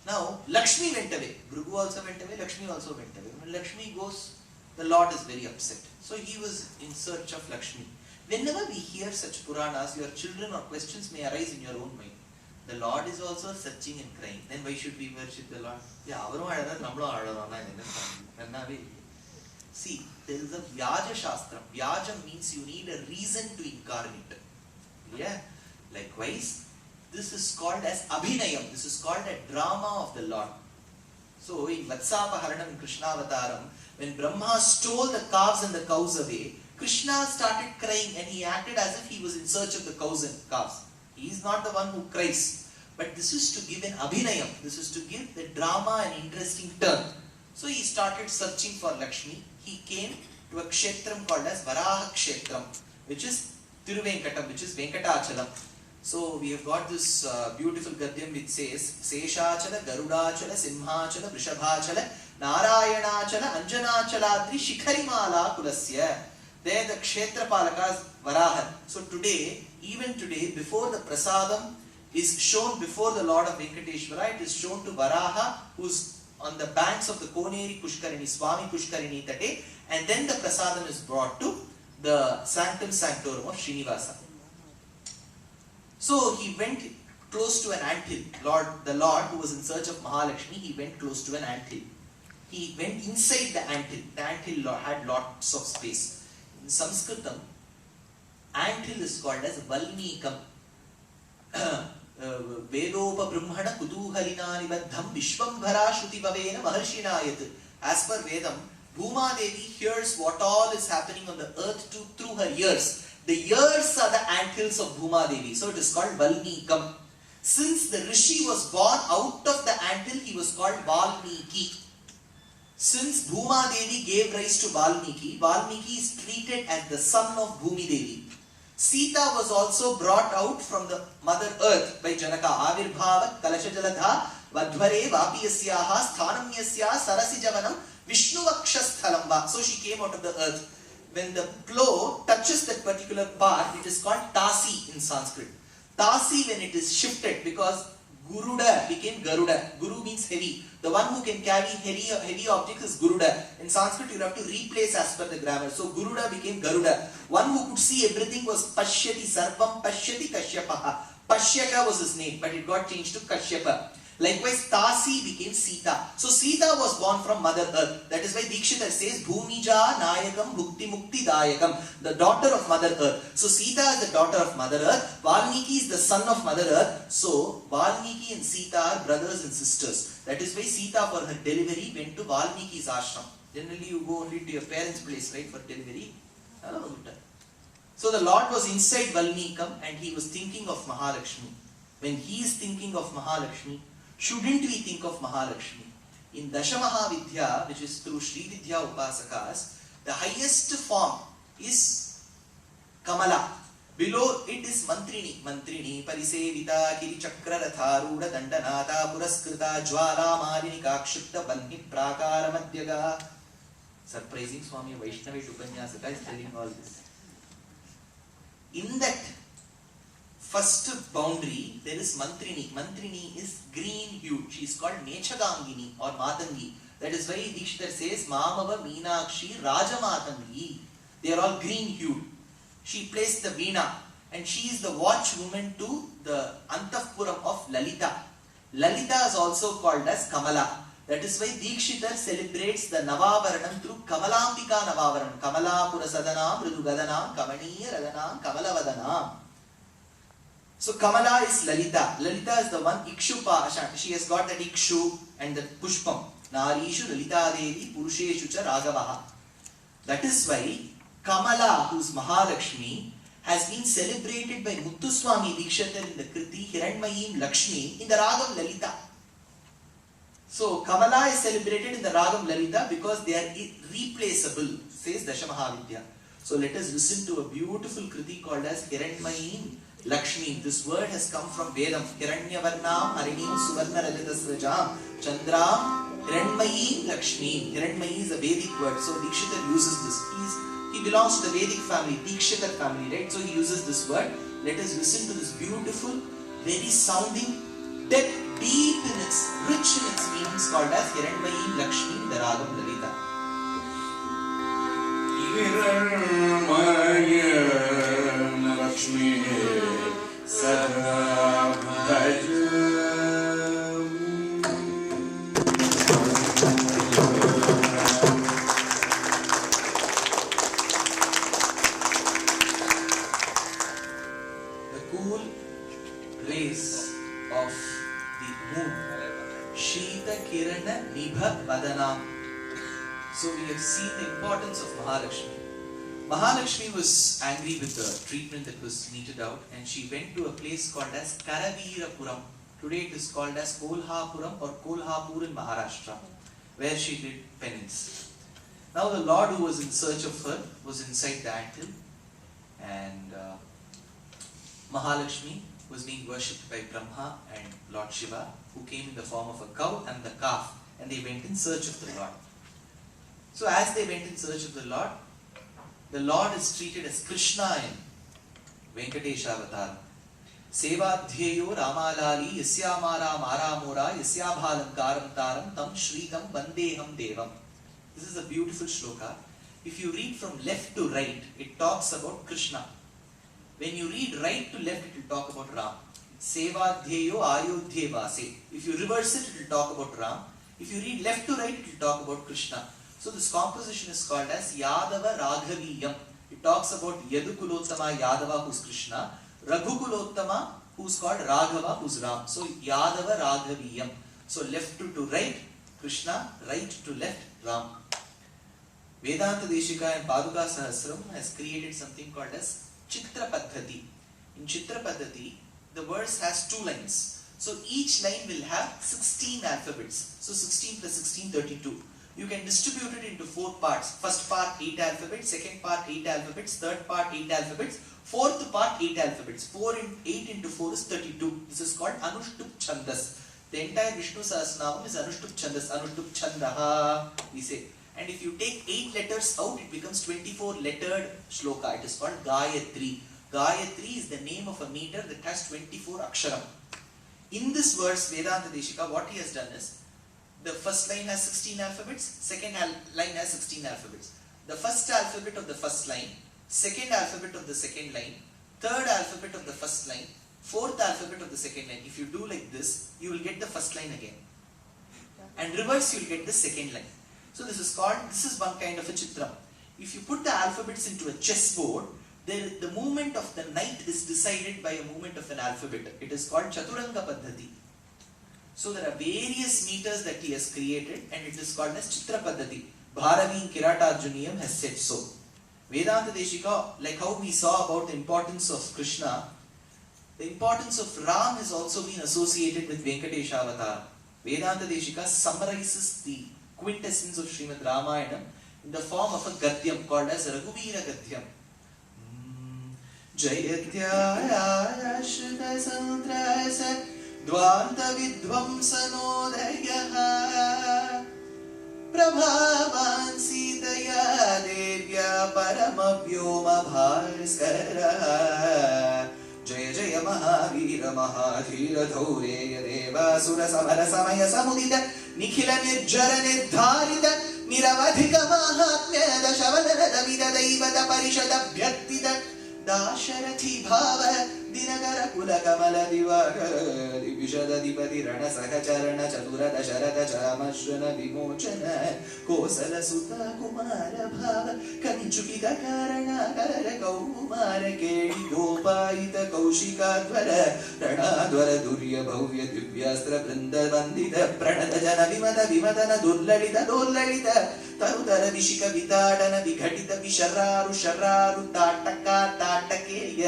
Now Lakshmi went away. Bhrigu also went away, Lakshmi also went away. When Lakshmi goes, the Lord is very upset. So he was in search of Lakshmi. Whenever we hear such Puranas, your children or questions may arise in your own mind. The Lord is also searching and crying. Then why should we worship the Lord? See, there is a Vyaja Shastra. Vyaja means you need a reason to incarnate. Yeah. Likewise, this is called as Abhinayam. This is called a drama of the Lord. So in Vatsapaharanam in Krishna Avataram, when Brahma stole the calves and the cows away, Krishna started crying and he acted as if he was in search of the cows and calves. He is not the one who cries. But this is to give an abhinayam. This is to give the drama an interesting turn. So he started searching for Lakshmi. He came to a kshetram called as Varaha Kshetram, which is Tiruvenkatam, which is Venkatachalam. So we have got this beautiful gadyam which says Seshachala, Garudachala, Simhachala, Vrishabhachala, Narayanachala, Anjanachaladri, Shikharimala Kulasya. There the Kshetra Palakas Varaha. So today, even today, before the prasadam is shown before the Lord of Venkateshwara, it is shown to Varaha, who's on the banks of the Koneri Pushkarini, Swami Pushkarini Tate, and then the prasadam is brought to the Sanctum Sanctorum of Srinivasa. So he went close to an anthill. The Lord who was in search of Mahalakshmi, he went close to an anthill. He went inside the anthill. The anthill had lots of space. In Sanskritam, anthill is called as Valmikam. Vedopa Brahmana Kutuhalina Nibaddham Vishwambhara Shrutivavena Maharshinaayat. As per Vedam, Bhuma Devi hears what all is happening on the earth through her ears. The ears are the anthills of Bhuma Devi. So it is called Valmikam. Since the Rishi was born out of the anthill, he was called Valmiki. Since Bhuma Devi gave rise to Valmiki, Valmiki is treated as the son of Bhumi Devi. Sita was also brought out from the mother earth by Janaka. Avirbhava Kalashajaladha Vadhvare Vapiyasyaha Sthanamyasya Sarasijavanam Vishnuvakshasthalamba. So she came out of the earth. When the plow touches that particular part, it is called Tasi in Sanskrit. Tasi when it is shifted, because Guruda became Garuda. Guru means heavy. The one who can carry heavy objects is Guruda. In Sanskrit you have to replace as per the grammar. So Guruda became Garuda. One who could see everything was Pashyati Sarvam Pashyati Kashyapaha. Pashyaka was his name, but it got changed to Kashyapa. Likewise, Tasi became Sita. So Sita was born from Mother Earth. That is why Dikshita says Bhumija Nayakam Bhukti Mukti Dayakam, the daughter of Mother Earth. So Sita is the daughter of Mother Earth. Valmiki is the son of Mother Earth. So Valmiki and Sita are brothers and sisters. That is why Sita for her delivery went to Valmiki's ashram. Generally you go only to your parents' place, right, for delivery. So the Lord was inside Valmikam and he was thinking of Mahalakshmi. When he is thinking of Mahalakshmi, shouldn't we think of Mahalakshmi? In Dashamahavidya, which is through Sri Vidya Upasakas, the highest form is Kamala. Below it is Mantrini. Mantrini Parisevita Kiri Chakra Ratharuda Dandanata Puraskrita Jwala Marinika Kshipta Banhi Prakara Madhyaga. Surprising Swami Vaishnava Upanyasaka is telling all this. In that first boundary, there is Mantrini. Mantrini is green hued. She is called Nechagangini or Matangi. That is why Dikshita says Mamava Meenakshi Rajamatangi. They are all green hued. She plays the Veena and she is the watchwoman to the Antahpuram of Lalita. Lalita is also called as Kamala. That is why Dikshitar celebrates the Navavaranam through Kamalambika Navavaranam. Kamalapura Sadanam, Rudugadanam, Kamaniya Radanam, Kamalavadana. So Kamala is Lalita. Lalita is the one Ikshupa. She has got that Ikshu and that Pushpam. Narishu Lalita Devi Purusheshu cha Ragavaha. That is why Kamala, who is Mahalakshmi, has been celebrated by Muthuswami Dikshitar in the Kriti Hiranmayim Lakshmi in the Ragam Lalita. So Kamala is celebrated in the Ragam Lalita because they are replaceable, says Dashamahavidya. So let us listen to a beautiful Kriti called as Hiranmayim Lakshmi. This word has come from Vedam. Hiranyavarnam Harinim Suvarna Lalitasrajam Chandram Hiranmayim Lakshmi. Hiranmayi is a Vedic word. So Dikshitar uses this. He belongs to the Vedic family, Dikshitar family, right? So he uses this word. Let us listen to this beautiful, very sounding, deep in its, rich in its meanings called as Hiranmayim Lakshmi in the Ragam Lalita. Hiranmayim Lakshmi Sada Bhajam. So we have seen the importance of Mahalakshmi. Mahalakshmi was angry with the treatment that was meted out, and she went to a place called as Karaveerapuram. Today it is called as Kolhapuram or Kolhapur in Maharashtra, where she did penance. Now the Lord who was in search of her was inside the anthill, and Mahalakshmi was being worshipped by Brahma and Lord Shiva, who came in the form of a cow and the calf, and they went in search of the Lord. So as they went in search of the Lord is treated as Krishna in Venkatesha Avatar. Sevadhyeyo Ramalali Yasyamara Maramora Yasyabhalam Karam Taram Tam Shritam Vandeham Devam. This is a beautiful shloka. If you read from left to right, it talks about Krishna. When you read right to left, it will talk about Ram. Sevadhyeyo Ayodhye Vase. If you reverse it, it will talk about Ram. If you read left to right, it will talk about Krishna. So this composition is called as Yadava Raghaviyam. It talks about Yadukulottama Yadava, who's Krishna, Raghukulottama, who's called Raghava, who's Ram. So Yadava Raghaviyam. So left to right, Krishna, right to left, Ram. Vedanta Deshika and Paduka Sahasram has created something called as Chitra Paddhati. In Chitra Paddhati, the verse has 2 lines. So each line will have 16 alphabets. So 16 plus 16, 32. You can distribute it into 4 parts. First part 8 alphabets, second part 8 alphabets, third part 8 alphabets, fourth part 8 alphabets. 8 into 4 is 32. This is called Anushtup Chandas. The entire Vishnu Sahasranamam is Anushtup Chandas, Anushtup Chandaha, we say. And if you take 8 letters out, it becomes 24 lettered shloka. It is called Gayatri. Gayatri is the name of a meter that has 24 aksharam. In this verse, Vedanta Deshika, what he has done is, the first line has 16 alphabets, second line has 16 alphabets. The first alphabet of the first line, second alphabet of the second line, third alphabet of the first line, fourth alphabet of the second line. If you do like this, you will get the first line again. And reverse, you will get the second line. So this is one kind of a chitram. If you put the alphabets into a chessboard, the movement of the knight is decided by a movement of an alphabet. It is called Chaturanga Paddhati. So there are various meters that he has created, and it is called as Chitra Paddhati. Bharavi in Kiratarjuniyam has said so. Vedanta Deshika, like how we saw about the importance of Krishna, the importance of Ram has also been associated with Venkatesha Avatar. Vedanta Deshika summarizes the quintessence of Srimad Ramayana in the form of a Gadyam called as Raghuvira Gadyam. Jayatyaya Shruta Santrasa Dvanta Vidvamsanodaya Prabhavan Sitaya Devya Paramavyoma Bhaskara Jaya Jaya Mahavira Mahadhira Dhaureya Deva Sura Samara Samaya Samudita Nikhila Nirjara Nirdharita Niravadhika Mahatmya Dashavadana Davida Daivata Parishada Bhyaktita Dasharathi Bhava Dinkar कुल कमल दिवाकर विशदधिपति रण सहचरण चतुर दशरथ चामश्वन विमोचन कोसल सुत कुमार भाव कंचुकित कारणाकर कौमार केळि गोपायित कौशिकाध्वर ರಣಾಧ್ವರ ದುರ್ಯ ಭವ್ಯ ದಿವ್ಯಾಸ್ತ್ರ ಬೃಂದ ವಂದಿತ ಪ್ರಣತ ಜನ ವಿಮದ ವಿಮದನ ದುರ್ಲಳಿತ ದೋರ್ಲಳಿತ ತರುತರ ವಿಶಿಕ ವಿತಾಡನ ವಿಘಟಿತ ವಿಶರಾರು ಶರಾರು ತಾಟಕ ತಾಟಕೇಯ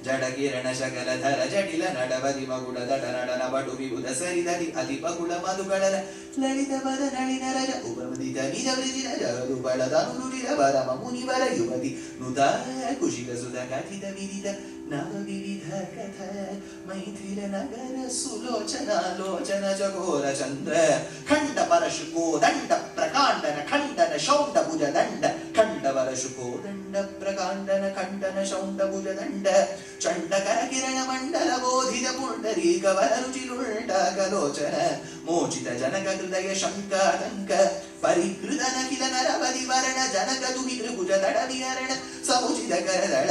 ಜಡಕಿರಣ ಶಕಲ ಧರ ಜಟಿಲ ನಡವದಿ ಮಗುಡ ದಡ ನಡನ ಬಡು ವಿಬುಧ ಸರಿದಲಿ ಅಧಿಪಗುಳ ಮಧುಗಳನ ಲಲಿತ ಪದ ನಳಿನ ರಜ ಉಪಮದಿತ ನಿಜ ವೃಜಿನ ಜಗದು ಬಳದ ನುಡಿರ ಪರಮ ಮುನಿವರ ಯುವತಿ ನುತ ಕುಶಿಕ ಸುತ ಕಥಿತ ವಿದಿತ ನವ ವಿವಿಧ ಕಥ ಮೈಥಿಲ ನಗರ ಸುಲೋಚನ ಲೋಚನ ಜಗೋರ ಚಂದ್ರ ಖಂಡ ಪರಶುಕೋ ದಂಡ ಪ್ರಕಾಂಡನ ಖಂಡನ ಶೌಂಡ ಭುಜ ದಂಡ ಖಂಡ ಪರಶುಕೋ ದಂಡ ಪ್ರಕಾಂಡನ ಖಂಡನ ಶೌಂಡ ಭುಜ ದಂಡ ಚಂಡಕರ ಕಿರಣ ಮಂಡಲ ಬೋಧಿತ ಪುಂಡರೀಕ ವರ ರುಚಿರುಂಡಾಗಲೋಚನ ಮೋಚಿತ ಜನಕ ಹೃದಯ ಶಂಕಾದಂಕ ಪರಿಕೃತನ ಕಿಲ ನರವದಿ ವರಣ ಜನಕ ದುಹಿ ತ್ರಿಭುಜ ದಡ ವಿಹರಣ ಸಮುಚಿತ ಕರದಳ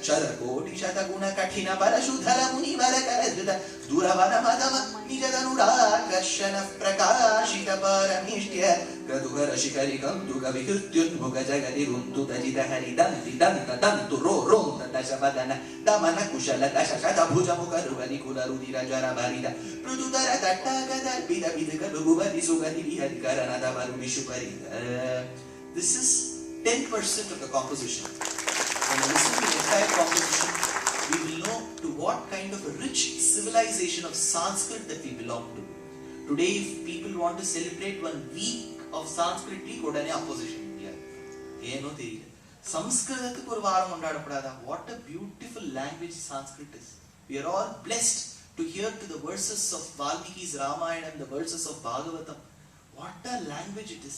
ಶತಕೋಟಿ ಶತಗುಣ ಕಠಿಣ ಪರಶುಧರ ಮುನಿವರ ಕರಧೃತ ದುರವನ ಮದಮ ನಿಜದನುರಾಕರ್ಷಣ ಪ್ರಕಾಶಿತ ಪಾರಮಿಷ್ಟ್ಯ ಕ್ರತುಕರ ಶಿಖರಿ ಕಂದುಕ ವಿಕೃತ್ಯುನ್ಮುಖ ಜಗದಿ ರುಂತು ತಜಿತ ಹರಿ ದಂತಿ ದಂತ ದಂತು ರೋ ರೋಂತ ದಶವದನ ದಮನ ಕುಶಲ ದಶ ಶತ ಭುಜ ಮುಖ ರುವದಿ ಕುಲ ರುದಿರ ಜ್ವರ ಭರಿತ ಮೃದುತರ ತಟ್ಟಾಗ ದರ್ಪಿತ ಬಿದುಕ ರುಗುವದಿ ಸುಗದಿ ವಿಹರಿ ಕರನದ ಬರು Vishu ಪರಿತ. This is 10% of the composition. When we listen to the entire composition, we will know to what kind of a rich civilization of Sanskrit that we belong to. Today, if people want to celebrate 1 week of Sanskrit week, odane opposition India. Eno theriyala. Sanskritatku oru varam kondaadapadada. What a beautiful language Sanskrit is. We are all blessed to hear to the verses of Valmiki's Ramayana and the verses of Bhagavatam. What a language it is.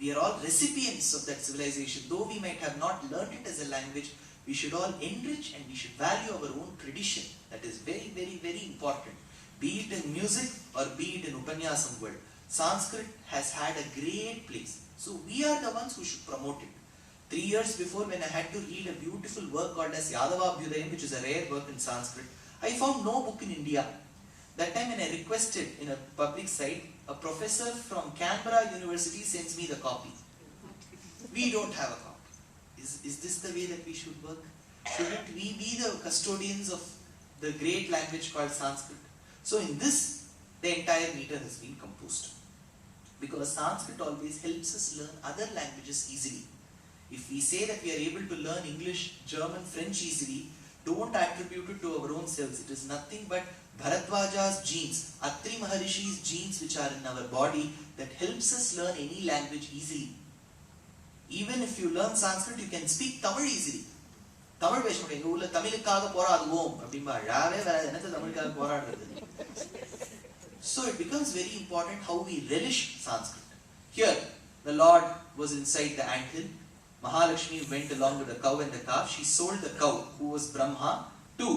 We are all recipients of that civilization. Though we might have not learned it as a language, we should all enrich and we should value our own tradition. That is very, very, very important. Be it in music or be it in Upanyasam world, Sanskrit has had a great place. So we are the ones who should promote it. 3 years before, when I had to read a beautiful work called as Yadavabhyudayam, which is a rare work in Sanskrit, I found no book in India. That time when I requested in a public site, a professor from Canberra University sends me the copy. We don't have a copy. Is this the way that we should work? Shouldn't we be the custodians of the great language called Sanskrit? So in this, the entire meter has been composed. Because Sanskrit always helps us learn other languages easily. If we say that we are able to learn English, German, French easily, don't attribute it to our own selves. It is nothing but Bharadwaja's genes, Atri Maharishi's genes which are in our body that helps us learn any language easily. Even if you learn Sanskrit, you can speak Tamil easily. Tamil பேசணும் எங்க ஊர்ல தமிழுக்காக போராடுவோம் அப்படிம்பா யாரே வேற என்னத்த தமிழுக்காக போராடுறது. So it becomes very important how we relish Sanskrit. Here, the Lord was inside the anthill. Mahalakshmi went along with the cow and the calf. She sold the cow, who was Brahma, to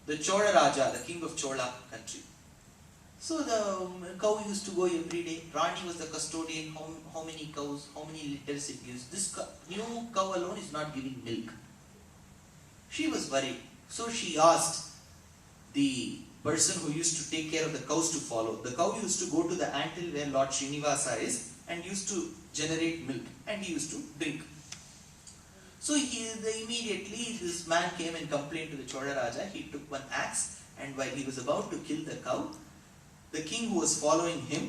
the Chola Raja, the king of Chola country. So the cow used to go every day. Rani was the custodian. How many cows, how many liters it gives. This new cow alone is not giving milk. She was worried. So she asked the person who used to take care of the cows to follow. The cow used to go to the anthill where Lord Srinivasa is and used to generate milk and he used to drink. So immediately this man came and complained to the Chola Raja. He took one axe and while he was about to kill the cow, the king who was following him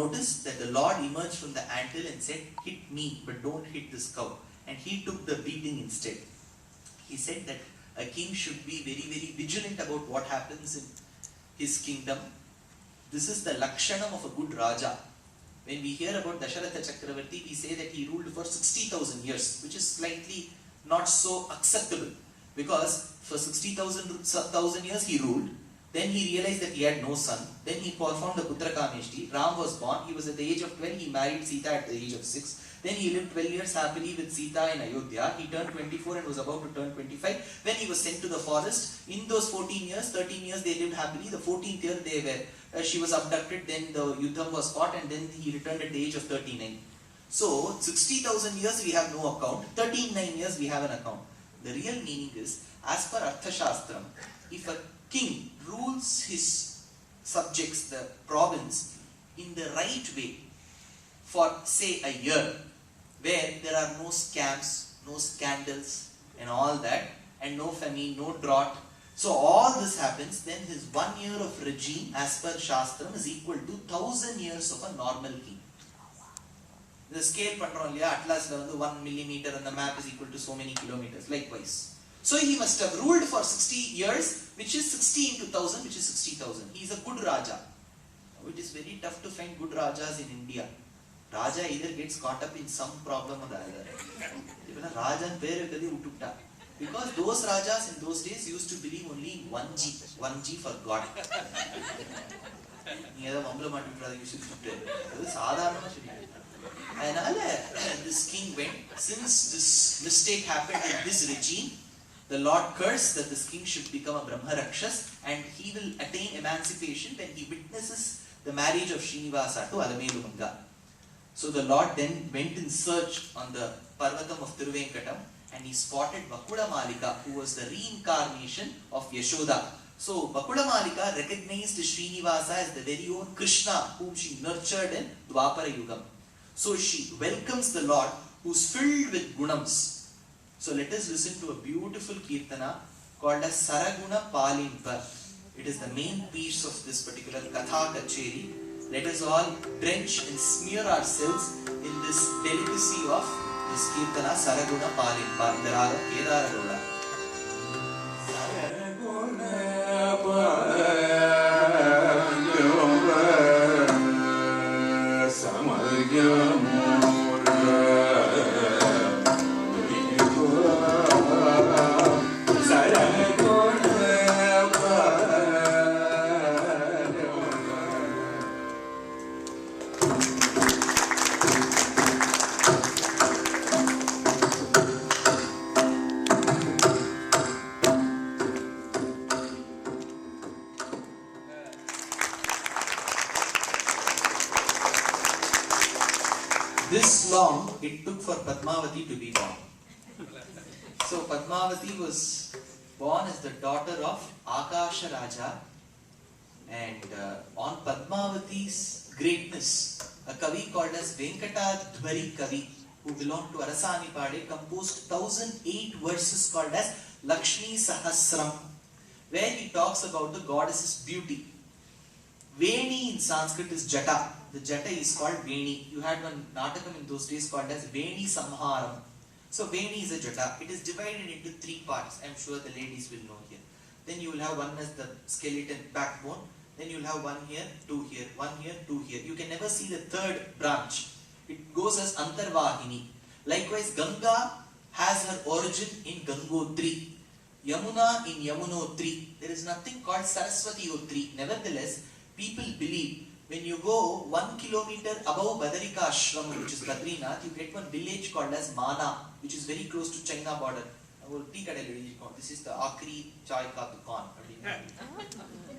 noticed that the Lord emerged from the anthill and said, "Hit me, but don't hit this cow." And he took the beating instead. He said that a king should be very, very vigilant about what happens in his kingdom. This is the lakshanam of a good Raja. When we hear about Dasharatha Chakravarti, we say that he ruled for 60,000 years, which is slightly not so acceptable. Because for 60,000 years he ruled, then he realized that he had no son, then he performed the Putra Kameshti, Ram was born, he was at the age of 12, he married Sita at the age of 6, then he lived 12 years happily with Sita in Ayodhya, he turned 24 and was about to turn 25, when he was sent to the forest. In those 14 years, 13 years they lived happily, the 14th year they were she was abducted, then the Yuddham was fought and then he returned at the age of 39. So 60,000 years we have no account, 39 years we have an account. The real meaning is, as per Arthashastram, if a king rules his subjects, the province, in the right way for say a year, where there are no scams, no scandals and all that, and no famine, no drought, so all this happens, then his 1 year of regime as per Shastram is equal to 1000 years of a normal king. The scale pandrom illaya, atlas la vandu 1 millimeter and the map is equal to so many kilometers, likewise. So he must have ruled for 60 years, which is 60 into 1000, which is 60,000. He is a good Raja. Now it is very tough to find good Rajas in India. Raja either gets caught up in some problem or the other. Because those Rajas in those days used to believe only in 1G for God. This king went, since this mistake happened in this regime, the Lord cursed that this king should become a Brahma Rakshas and he will attain emancipation when he witnesses the marriage of Srinivasa to Alamelumanga. So the Lord then went in search on the Parvatam of Tiruvenkatam and he spotted Vakuda Malika, who was the reincarnation of Yashoda. So Vakuda Malika recognized Srinivasa as the very own Krishna whom she nurtured in Dwapara Yugam. So she welcomes the Lord who's filled with gunams. So let us listen to a beautiful kirtana called as Saraguna Palimpa. It is the main piece of this particular Katha Kacheri. Let us all drench and smear ourselves in this delicacy of this kirtana Saraguna Palimpa in the raga Kedara Rola. This long it took for Padmavati to be born. So Padmavati was born as the daughter of Akasha Raja, and on Padmavati's greatness, a Kavi called as Venkatadhwari Kavi, who belonged to Arasanipade, composed 1008 verses called as Lakshmi Sahasram, where he talks about the goddess's beauty. Veni in Sanskrit is Jata. The Jata is called Veni. You had one Natakam in those days called as Veni Samharam. So Veni is a Jata. It is divided into 3 parts. I am sure the ladies will know here. Then you will have one as the skeleton backbone. Then you will have one here, 2 here, 1 here, 2 here. You can never see the 3rd branch. It goes as Antarvahini. Likewise, Ganga has her origin in Gangotri. Yamuna in Yamunotri. There is nothing called Saraswati Otri. Nevertheless, people believe when you go 1 kilometer above Badarika Ashram, which is Badrinath, you get one village called as Mana, which is very close to China border. This is the Akri Chai Ka Dukan.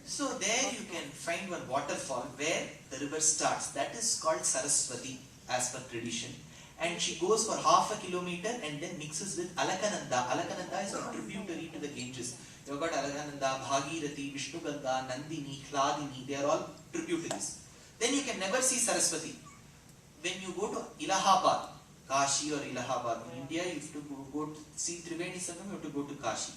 So there you can find one waterfall where the river starts. That is called Saraswati as per tradition. And she goes for half a kilometer and then mixes with Alakananda. Alakananda is a tributary to the Ganges. You have got Alakananda, Bhagirathi, Vishnuganga, Nandini, Hladini. They are all tributaries. Then you can never see Saraswati. When you go to Allahabad, Kashi or Allahabad, in India you have to go to see Triveni Sangam, you have to go to Kashi,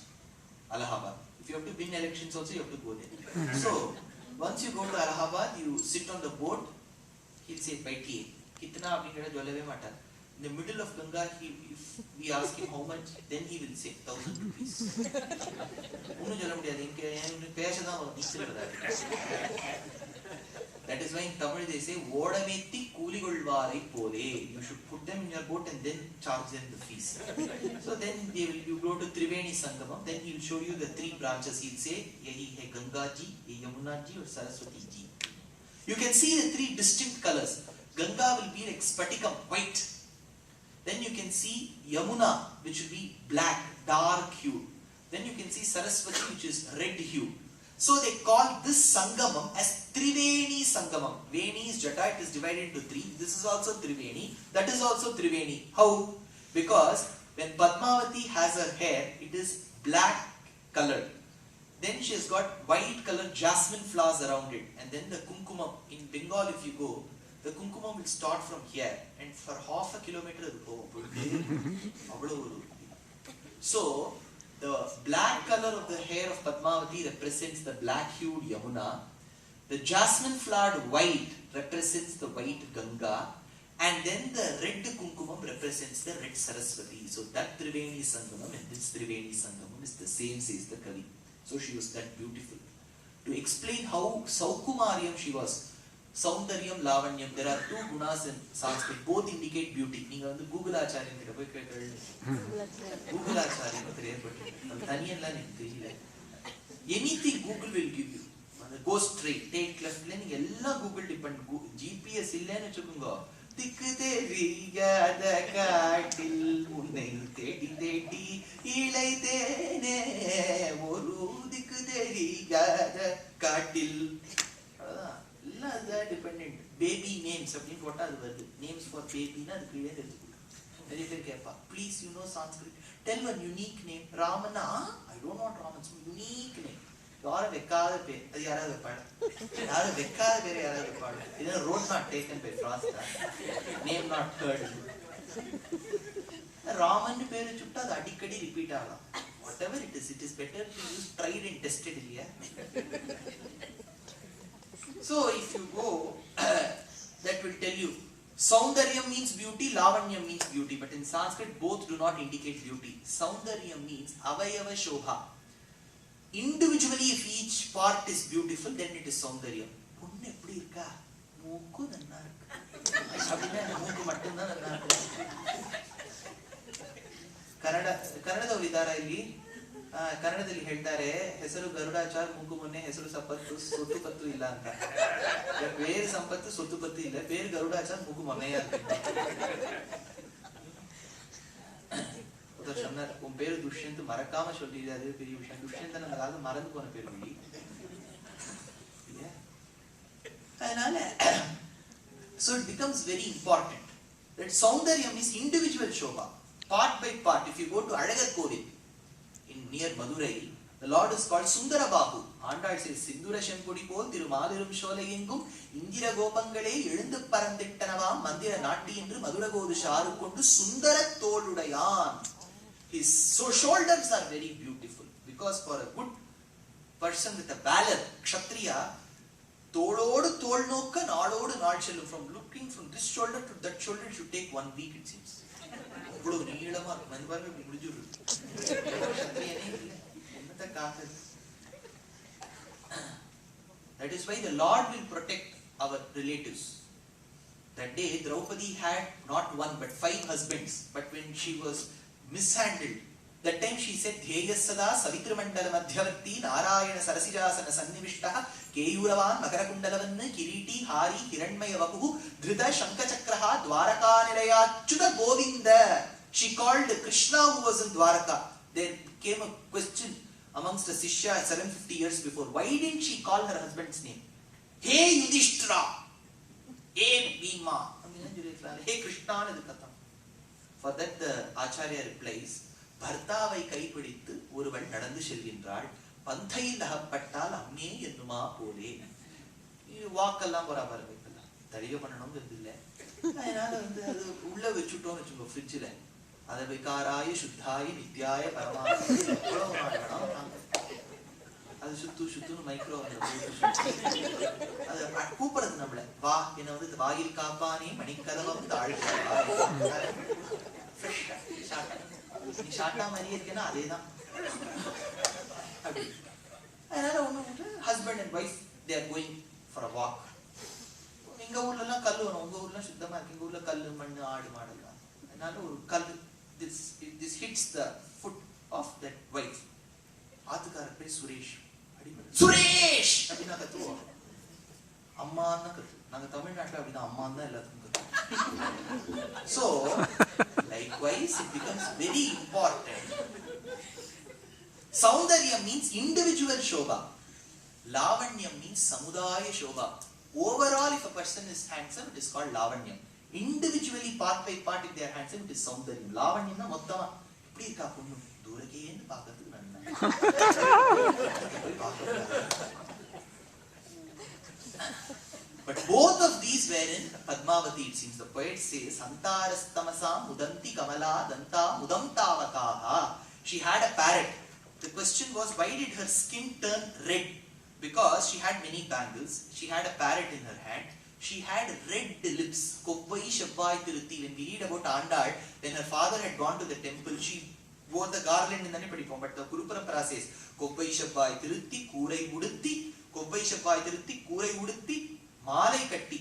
Allahabad. If you have to win elections also, you have to go there. So, once you go to Allahabad, you sit on the boat, he'll say, Baitiye, kitna apni jolave mata. In the middle of Ganga, if we ask him how much, then he will say 1,000 rupees. That is why in Tamil they say, Vodavetti Kuligulvarai Pole. You should put them in your boat and then charge them the fees. So then you go to Triveni Sangamam, then he will show you the 3 branches. He will say, Yehi hai Ganga ji, Yamuna ji, or Saraswati ji. You can see the 3 distinct colors. Ganga will be like Spatikam, white. Then you can see Yamuna, which will be black, dark hue. Then you can see Saraswati, which is red hue. So they call this Sangamam as Triveni Sangamam. Veni is Jata, it is divided into 3. This is also Triveni. That is also Triveni. How? Because When Padmavati has her hair, it is black colored. Then she has got white colored jasmine flowers around it. And then the kumkumam, in Bengal if you go, the kumkumam will start from here. And for half a kilometer it will go. So, the black color of the hair of Padmavati represents the black-hued Yamuna. The jasmine-flowered white represents the white Ganga. And then the red Kumkumam represents the red Saraswati. So that Triveni Sangamam and this Triveni Sangamam is the same, says the Kavi. So she was that beautiful. To explain how Saukumariyam she was, Saundaryam, Lavanyam, there are two gunas in Sanskrit, both indicate beauty. Neenga vandu Google Acharyan kitta poi kellu. Google Acharyan theriyapattu. Adu thaniyanla enakku theriyala. Anything Google will give you. Go straight, take left lane, neenga ella Google depend. GPS illenu vechukonga. Tikku theriyada kaattil unnai thedi thedi ilaitene oru tikku theriyada kaattil. Dependent. Baby names, what are the names for baby? Please, you know Sanskrit. Tell one unique name. Ramana. I don't want Raman. Some unique name. Yara Vekkada pe. Adi yara vekkada. Yara vekkada pe yara vekkada. This is a road not taken by Frost. Name not heard. Raman pe chutta adu adikadi repeat agala. Whatever it is better to use tried and tested here. So if you go, that will tell you, Saundaryam means beauty, Lavanyam means beauty, but in Sanskrit both do not indicate beauty. Saundaryam means Avayava Shobha. Individually if each part is beautiful, then it is Saundaryam. Punne eppadi irukka? Mooku nanna irukku. Appadina mooku mattum dhaan nanna irukku. Kannadavaru idara illi ಕನ್ನಡದಲ್ಲಿ ಹೇಳ್ತಾರೆ ಹೆಸರು ಗರುಡಾಚಾರ್ ಮೂಗು ಮೊನ್ನೆ ಹೆಸರು ಸಂಪತ್ತು ಸೊತ್ತು ಪತ್ತು ಇಲ್ಲ ಅಂತ. பேர் சம்பத்து சொத்து பத்து இல்ல, பேர் கருடாச்சார் மூக்கு மொன்னையா இருக்கு. சொன்னார் உன் பேரு துஷ்யந்த் மறக்காம சொல்லிடு, அது பெரிய விஷயம். துஷ்யந்த நம்மளால மறந்து போன பேர் மொழி. அதனால so it becomes very important that Saundaryam is individual shobha, part by part. If you go to Alagar Kovil near Madurai, the Lord is called Sundarabahu. Andal says, Sindura Shenkodi pol Thirumaalirum Sholayengum Indira Gopangale Elundu Parandittanavaam Mandira Natti endru Maduragodu Sharu kondu Sundara Toludayan. His shoulders are very beautiful, because for a good person with a valor, Kshatriya, Tolodu Tolnokka Naalodu Naal Chellum. From looking from this shoulder to that shoulder, it should take 1 week, it seems. That is why the Lord will protect our relatives. That day Draupadi had not 1 but 5 husbands, but when she was mishandled, that time she said Dheyasada Savitramandala Madhyavarti Narayana Sarasijasana Sannivishtaha Keyuravan Makarakundalavana Kiriti Hari Hiranmaya Vapuhu Dhrita Shankachakraha Dwaraka Nilayachyuta Govinda. She called Krishna who was in Dwaraka. There came a question amongst the Sishya 750 years before. Why didn't she call her husband's name? Hey Yudhishthira! Hey Bhima! Hey Krishna! For that the Acharya replies, Bhartavai kaipidittu oruval nadandu selgindral panthayil agapattal amme ennuma pole. வாக்கெல்லாம் பராபர வைக்கலாம், தடிக பண்ணணும்ங்கிறது இல்லை. அதனால அது உள்ள வச்சுட்டோம் வச்சுக்கோ ஃப்ரிட்ஜில், அதை விகாராய சுத்தாய நித்யாய பரமாத்மா அது சுத்துன்னு மைக்ரோ அது கூப்பிடுறது நம்மள, வா என்ன வந்து வாயில் காப்பானே மணிக்கதவம் தாழ்க்கா. நீ ஷார்ட்டா மாதிரியே இருக்கேன்னா அதேதான். அதனால ஒண்ணு husband and wife they are going for a walk. எங்க ஊர்ல எல்லாம் கல் வரும், உங்க ஊர்ல சுத்தமா இருக்கு. எங்க ஊர்ல கல்லு மண்ணு ஆடு மாடெல்லாம். அதனால ஒரு கல் this hits the foot of that wife. ஆத்துக்கார பேர் சுரேஷ். சுரேஷ் அப்படின்னா கத்துவோம், அம்மான்னு கத்து. நாங்க தமிழ்நாட்டுல அப்படிதான் அம்மான்னு தான் எல்லாத்துக்கும் கத்துவோம். So likewise it becomes very important. Saundarya means individual shobha. Lavanyam means samudaya shobha. Overall, if a person is handsome, it is called lavanyam. individually part by part in their hands, it is soundaryam. Lavanyam na mottama ipdi irka ponnu doorake endu paakradhu nanna. But both of these were in Padmavati, it seems. The poet says, Antarastamasaam mudanti kamala danta mudam tavakaha. She had a parrot. The question was, why did her skin turn red? Because she had many bangles. She had a parrot in her hand. She had red lips. Koppai Shabbai Tiruthi. When we read about Andal, when her father had gone to the temple, she wore the garland in the Nippadipam. But the Guru Parampara says, Koppai Shabbai Tiruthi, Kurai Udutti, Koppai Shabbai Tiruthi, Kurai Udutti, Malai Katti.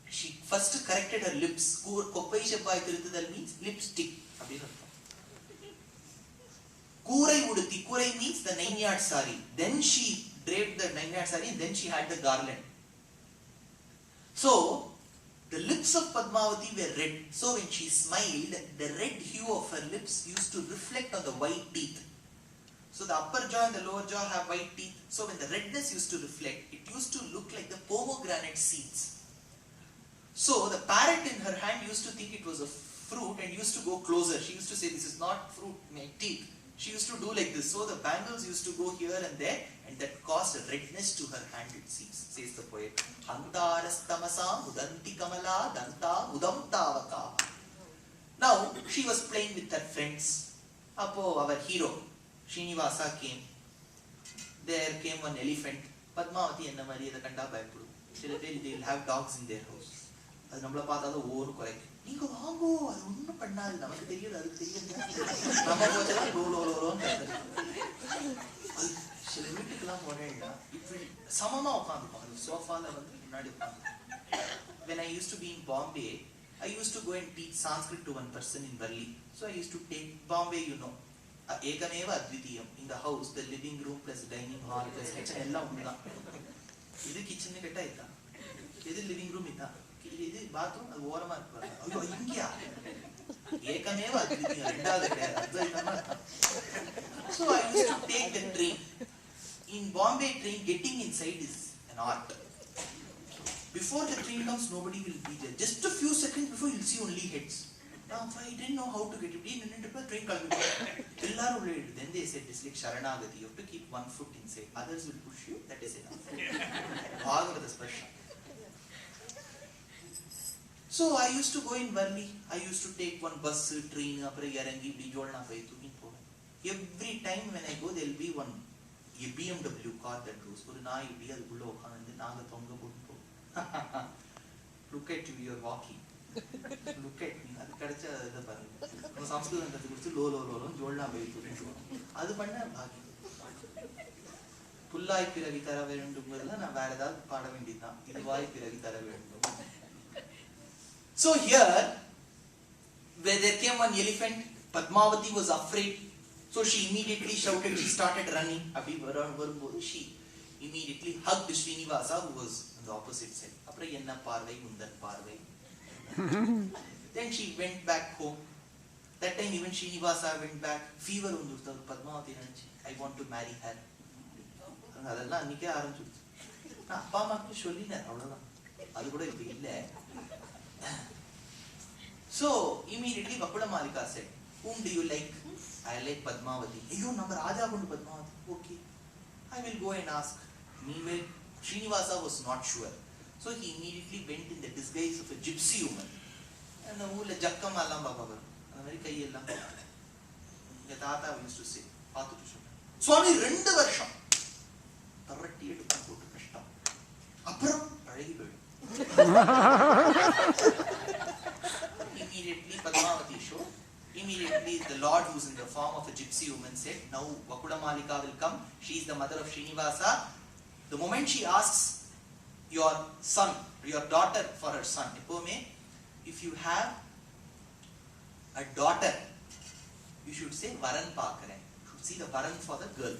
She first corrected her lips. Koppai Shabbai Tiruthi, that means lipstick. Kurai Udutti. Kurai means the 9-yard sari. Then she draped the 9-yard sari and then she had the garland. So, the lips of Padmavati were red. So, when she smiled, the red hue of her lips used to reflect on the white teeth. So, the upper jaw and the lower jaw have white teeth. So, when the redness used to reflect, it used to look like the pomegranate seeds. So, the parrot in her hand used to think it was a fruit and used to go closer. She used to say, this is not fruit, my teeth. She used to do like this. So, the bangles used to go here and there, and that caused a redness to her hand, it seems, says the poet. Antarastamasaam mudanti kamala danta mudam tavaka. Now, she was playing with her friends. Apo, our hero, Srinivasa came. There came one elephant. Padmavati enna mariyada kanda bayappudu. Sila they will have dogs in their house. Adu nammala paathadha over correct. நீங்க வாங்கோ, அது ஒண்ணும் பண்ணாது, நமக்கு தெரியாது, அதுக்கு தெரியாது. நம்ம போச்சா லோ லோ லோ சில வீட்டுக்கெல்லாம் போனேன்னா இப்படி சமமா உட்காந்துப்போம். அது சோஃபால வந்து முன்னாடி உட்காந்து. When I used to be in Bombay, I used to go and teach Sanskrit to one person in Varli. So I used to take Bombay, you know. Ekameva advitiyam. In the house, the living room plus dining hall plus kitchen எல்லாம் ஒண்ணுதான். இது kitchen கேட்டா இதுதான். இது living room இதுதான். இது bathroom அது ஓரமா இருக்கு. ஐயோ இங்கயா ஏகமேவ அத்விதீயம், ரெண்டாவது கிடையாது, அத்வைதமா. So I used to take the train. In Bombay train, getting inside is an art. Before the train comes, nobody will be there. Just a few seconds before, you'll see only heads. Now I didn't know how to get it. Train coming. Then they said, it's like Sharanagati. You have to keep one foot inside. Others will push you. That is enough. Bhagavata Sparsha. So I used to go in Varli. I used to take one bus, train, apre yarangi, bijolna paitu in Poland. Every time when I go, there will be a BMW car that goes. Oru naai ipdi adu ulla ukkandu naanga thonga pottu. Look at you, you are walking. Look at me. Adu kadacha adha parunga. Nam Sanskritam kathu kuduchu lo lo lo lo jolna paitu. Adu panna bhagi. Pullai piragi thara vendumgadala na vera edavadhu paada vendidha. Iduvai piragi thara vendum. So here, where there came one elephant, Padmavati was afraid. So she immediately shouted, she started running. She immediately hugged Srinivasa, who was on the opposite side. Apra enna parvai, mundan parvai. Then she went back home. That time even Srinivasa went back. Fever undurtha Padmavati nanichi, I want to marry her. Adalla annike aarambichu. Na appa makku sollina avladha. Adu kuda ipo illa. So immediately Vakula Malika said, whom do you like? I like Padmavati. Ayyo, nama Raja bundu Padmavati. Okay, I will go and ask. Meanwhile, Srinivasa was not sure. So he immediately went in the disguise of a gypsy woman. And the whole Jakkam Allam Baba. And the very Kayella. The Tata used to say, Patu to Shuna. Swami, 2 varsham. Tarratti edukkan potu kashtam. Appuram palagi poyidum. Immediately Padmavati showed. Immediately the Lord, who is in the form of a gypsy woman, said, now Vakula Malika will come. She is the mother of Srinivasa. The moment she asks your son, your daughter for her son, if you have a daughter, you should say Varan Pakare. You should see the Varan for the girl.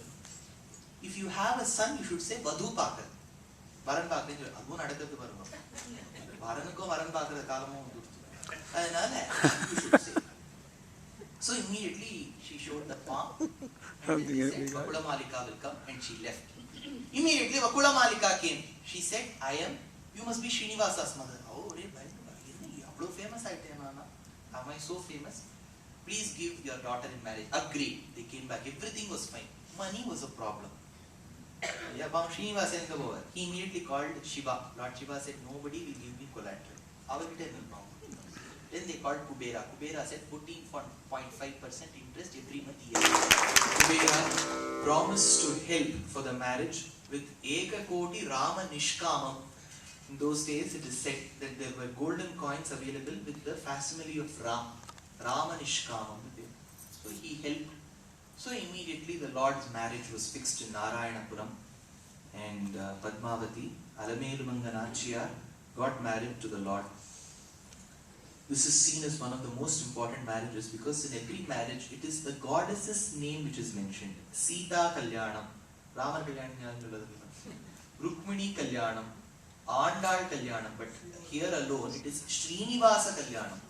If you have a son, you should say Vadhu Pakare. Varan Pakare, adu nadakathu varuma. Varanukku Varan Pakare kalamu udurthu. Adanal you should say. So immediately she showed the palm and she said, Vakula Malika will come, and she left. Immediately Vakula Malika came. She said, you must be Srinivasa's mother. Oh, famous Nana? Am I so famous? Please give your daughter in marriage. Agreed. They came back. Everything was fine. Money was a problem. He immediately called Shiva. Lord Shiva said, nobody will give me collateral. Then they called Kubera. Kubera said 14.5% interest every month. Kubera promised to help for the marriage with Eka Koti Rama Nishkamam. In those days it is said that there were golden coins available with the facsimile of Ram. Rama Nishkamam. So he helped. So immediately the Lord's marriage was fixed in Narayanapuram, and Padmavati, Alamelumanganachiar, got married to the Lord. This is seen as one of the most important marriages because in every marriage it is the goddess's name which is mentioned. Sita Kalyanam, Rama Kalyanam, Rukmini Kalyanam, Andal Kalyanam, but here alone it is Srinivasa Kalyanam.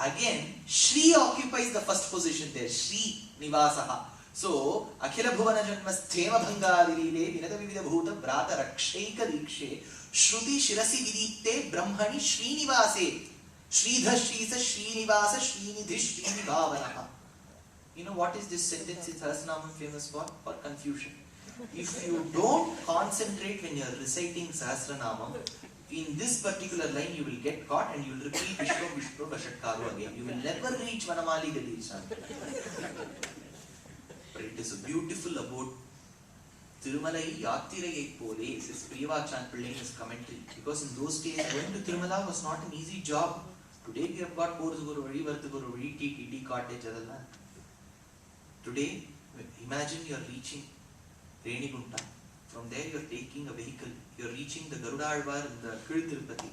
Again, Shri occupies the first position there, Shri Nivasaha. So, Akhila Bhuvana Janmas Thema Bhangadilile, Vinata Vivida Bhuta, Brata Raksheka Dikshe, Shruti Shirasi Vidite, Brahmani Shri Nivase, Shridha Shrisa Shri Nivasa, Shrinidhi Shri Nivavanaha. You know what is this sentence in Sahasranamam famous for? For confusion. If you don't concentrate when you are reciting Sahasranamam, in this particular line you will get caught and you will repeat Vishwa Vishwa Vashatkaru again. You will never reach Vanamali Gadishan. But it is beautiful about Tirumalai Yatirayai Pole, says Priyavachan Pillai in his commentary. Because in those days going to Tirumala was not an easy job. Today we have got Porzuguru Vadi, Varthuguru Vadi, TTT, cottage, adala. Today, imagine you are reaching Renigunta. From there you are taking a vehicle, you are reaching the Garuda in the Tirupati.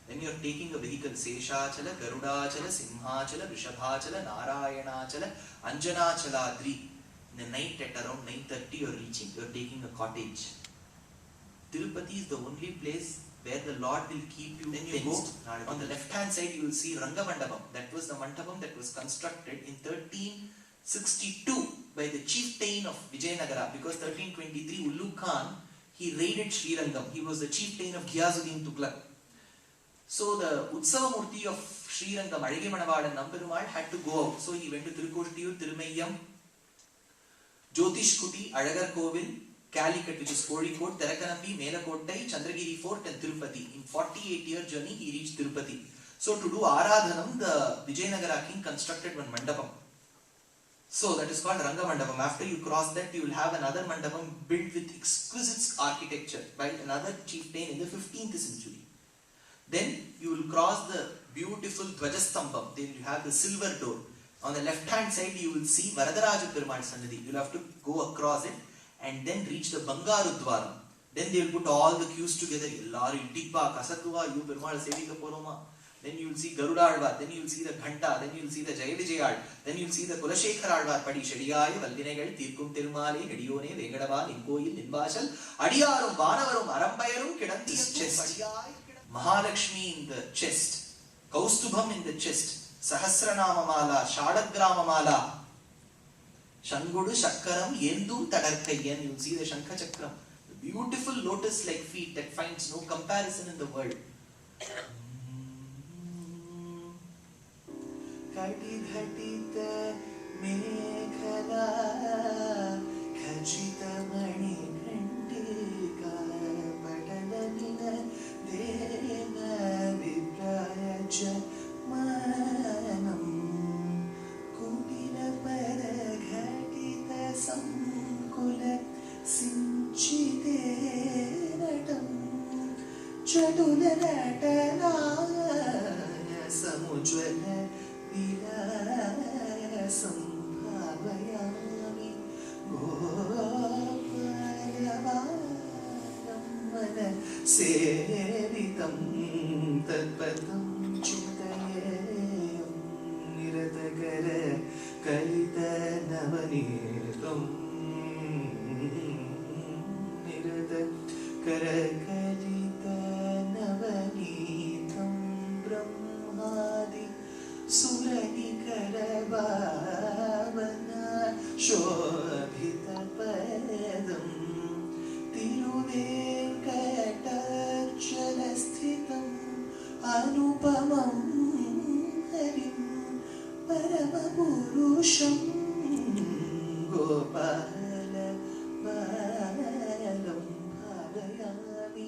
Then you are taking a vehicle, Seshachala, Garudachala, Simhachala, Rishabhachala, Narayanachala, Anjanachaladri. In the night at around 9:30 you are reaching, you are taking a cottage. Tirupati is the only place where the Lord will keep you. Then you go, on the left hand side you will see Rangamandapam. That was the mandapam that was constructed in 1362 by the chieftain of Vijayanagara, because 1323 Ulugh Khan, he raided Srirangam. He was the chieftain of Ghiyazuddin Tughlaq. So the Utsava Murti of Srirangam, Azhage Manavada Namperumal, had to go out. So he went to Tirukottiyur, Thirumaiyam, Jyotish Kuti, Azhagar Kovil, Calicut, which is Kozhikode, Therakanambi, Melakottai, Chandragiri Fort and Tirupati. In 48-year journey he reached Tirupati. So to do Aradhanam, the Vijayanagara king constructed one mandapam. So that is called Rangamandapam. After you cross that, you will have another mandapam built with exquisite architecture by another chieftain in the 15th century. Then you will cross the beautiful Dvajastambam. Then you have the silver door. On the left hand side, you will see Varadaraja Perumal Sannidhi. You will have to go across it and then reach the Bangaru Dwaram. Then they will put all the queues together. Then you will see Garuda Alvar, then you will see the Ghanta, then you will see the Jaya Vijayal, then you will see the Kulashekar Alvar, Padi Shadiyaya, Valdinagal, Tirkum Tirumale, Hedione, Vengadava, Ninkoil, Ninvashal, Adiyarum, Vanavarum, Arampayarum, Kedanti's chest, Mahalakshmi in the chest, Kaustubham in the chest, Sahasranama Mala, Shadagrama Mala, Shangudu Shakaram, Yendu Tadarkayan, you will see the Shankha Chakram, the beautiful lotus-like feet that finds no comparison in the world. Kati ghatita meghala khachita mani ghantika padalanina dena vipraja manam kupila para ghatita samkula sinchite natam chatula ratana samujwala Sambhavayami Gopalavanam Sevitam Tadpadam Chintayam Niratagara Kalita Navanitam Niratagara Kalita Navanitam Brahmadi Surani Karavana Shobhita Padam Tiruvenkatarchala Sthitam Anupamam पुरुषं गोपाल बालं भावयामि.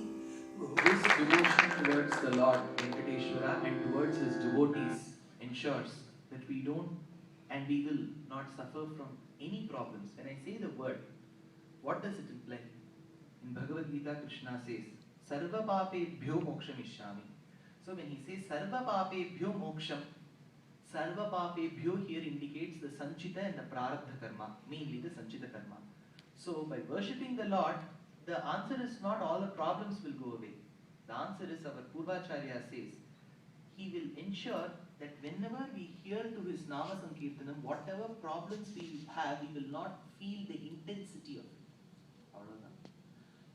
This devotion towards the Lord Venkateshwara and towards his devotees ensures that we don't and we will not suffer from any problems. When I say the word, what does it imply? In Bhagavad Gita, Krishna says, Sarva papebhyo mokshamishami. So when he says Sarva papebhyo moksham, Sarva papebhyo here indicates the sanchita and the prarabdha karma, mainly the sanchita karma. So by worshipping the Lord, the answer is not all the problems will go away. The answer is our Purvacharya says, he will ensure that whenever we hear to his Nama Sankirtanam, whatever problems we have, we will not feel the intensity of it.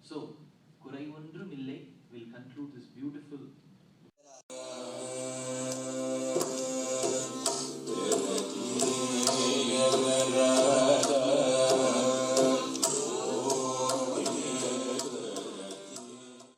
So, Kurai Ondrum Illai will conclude this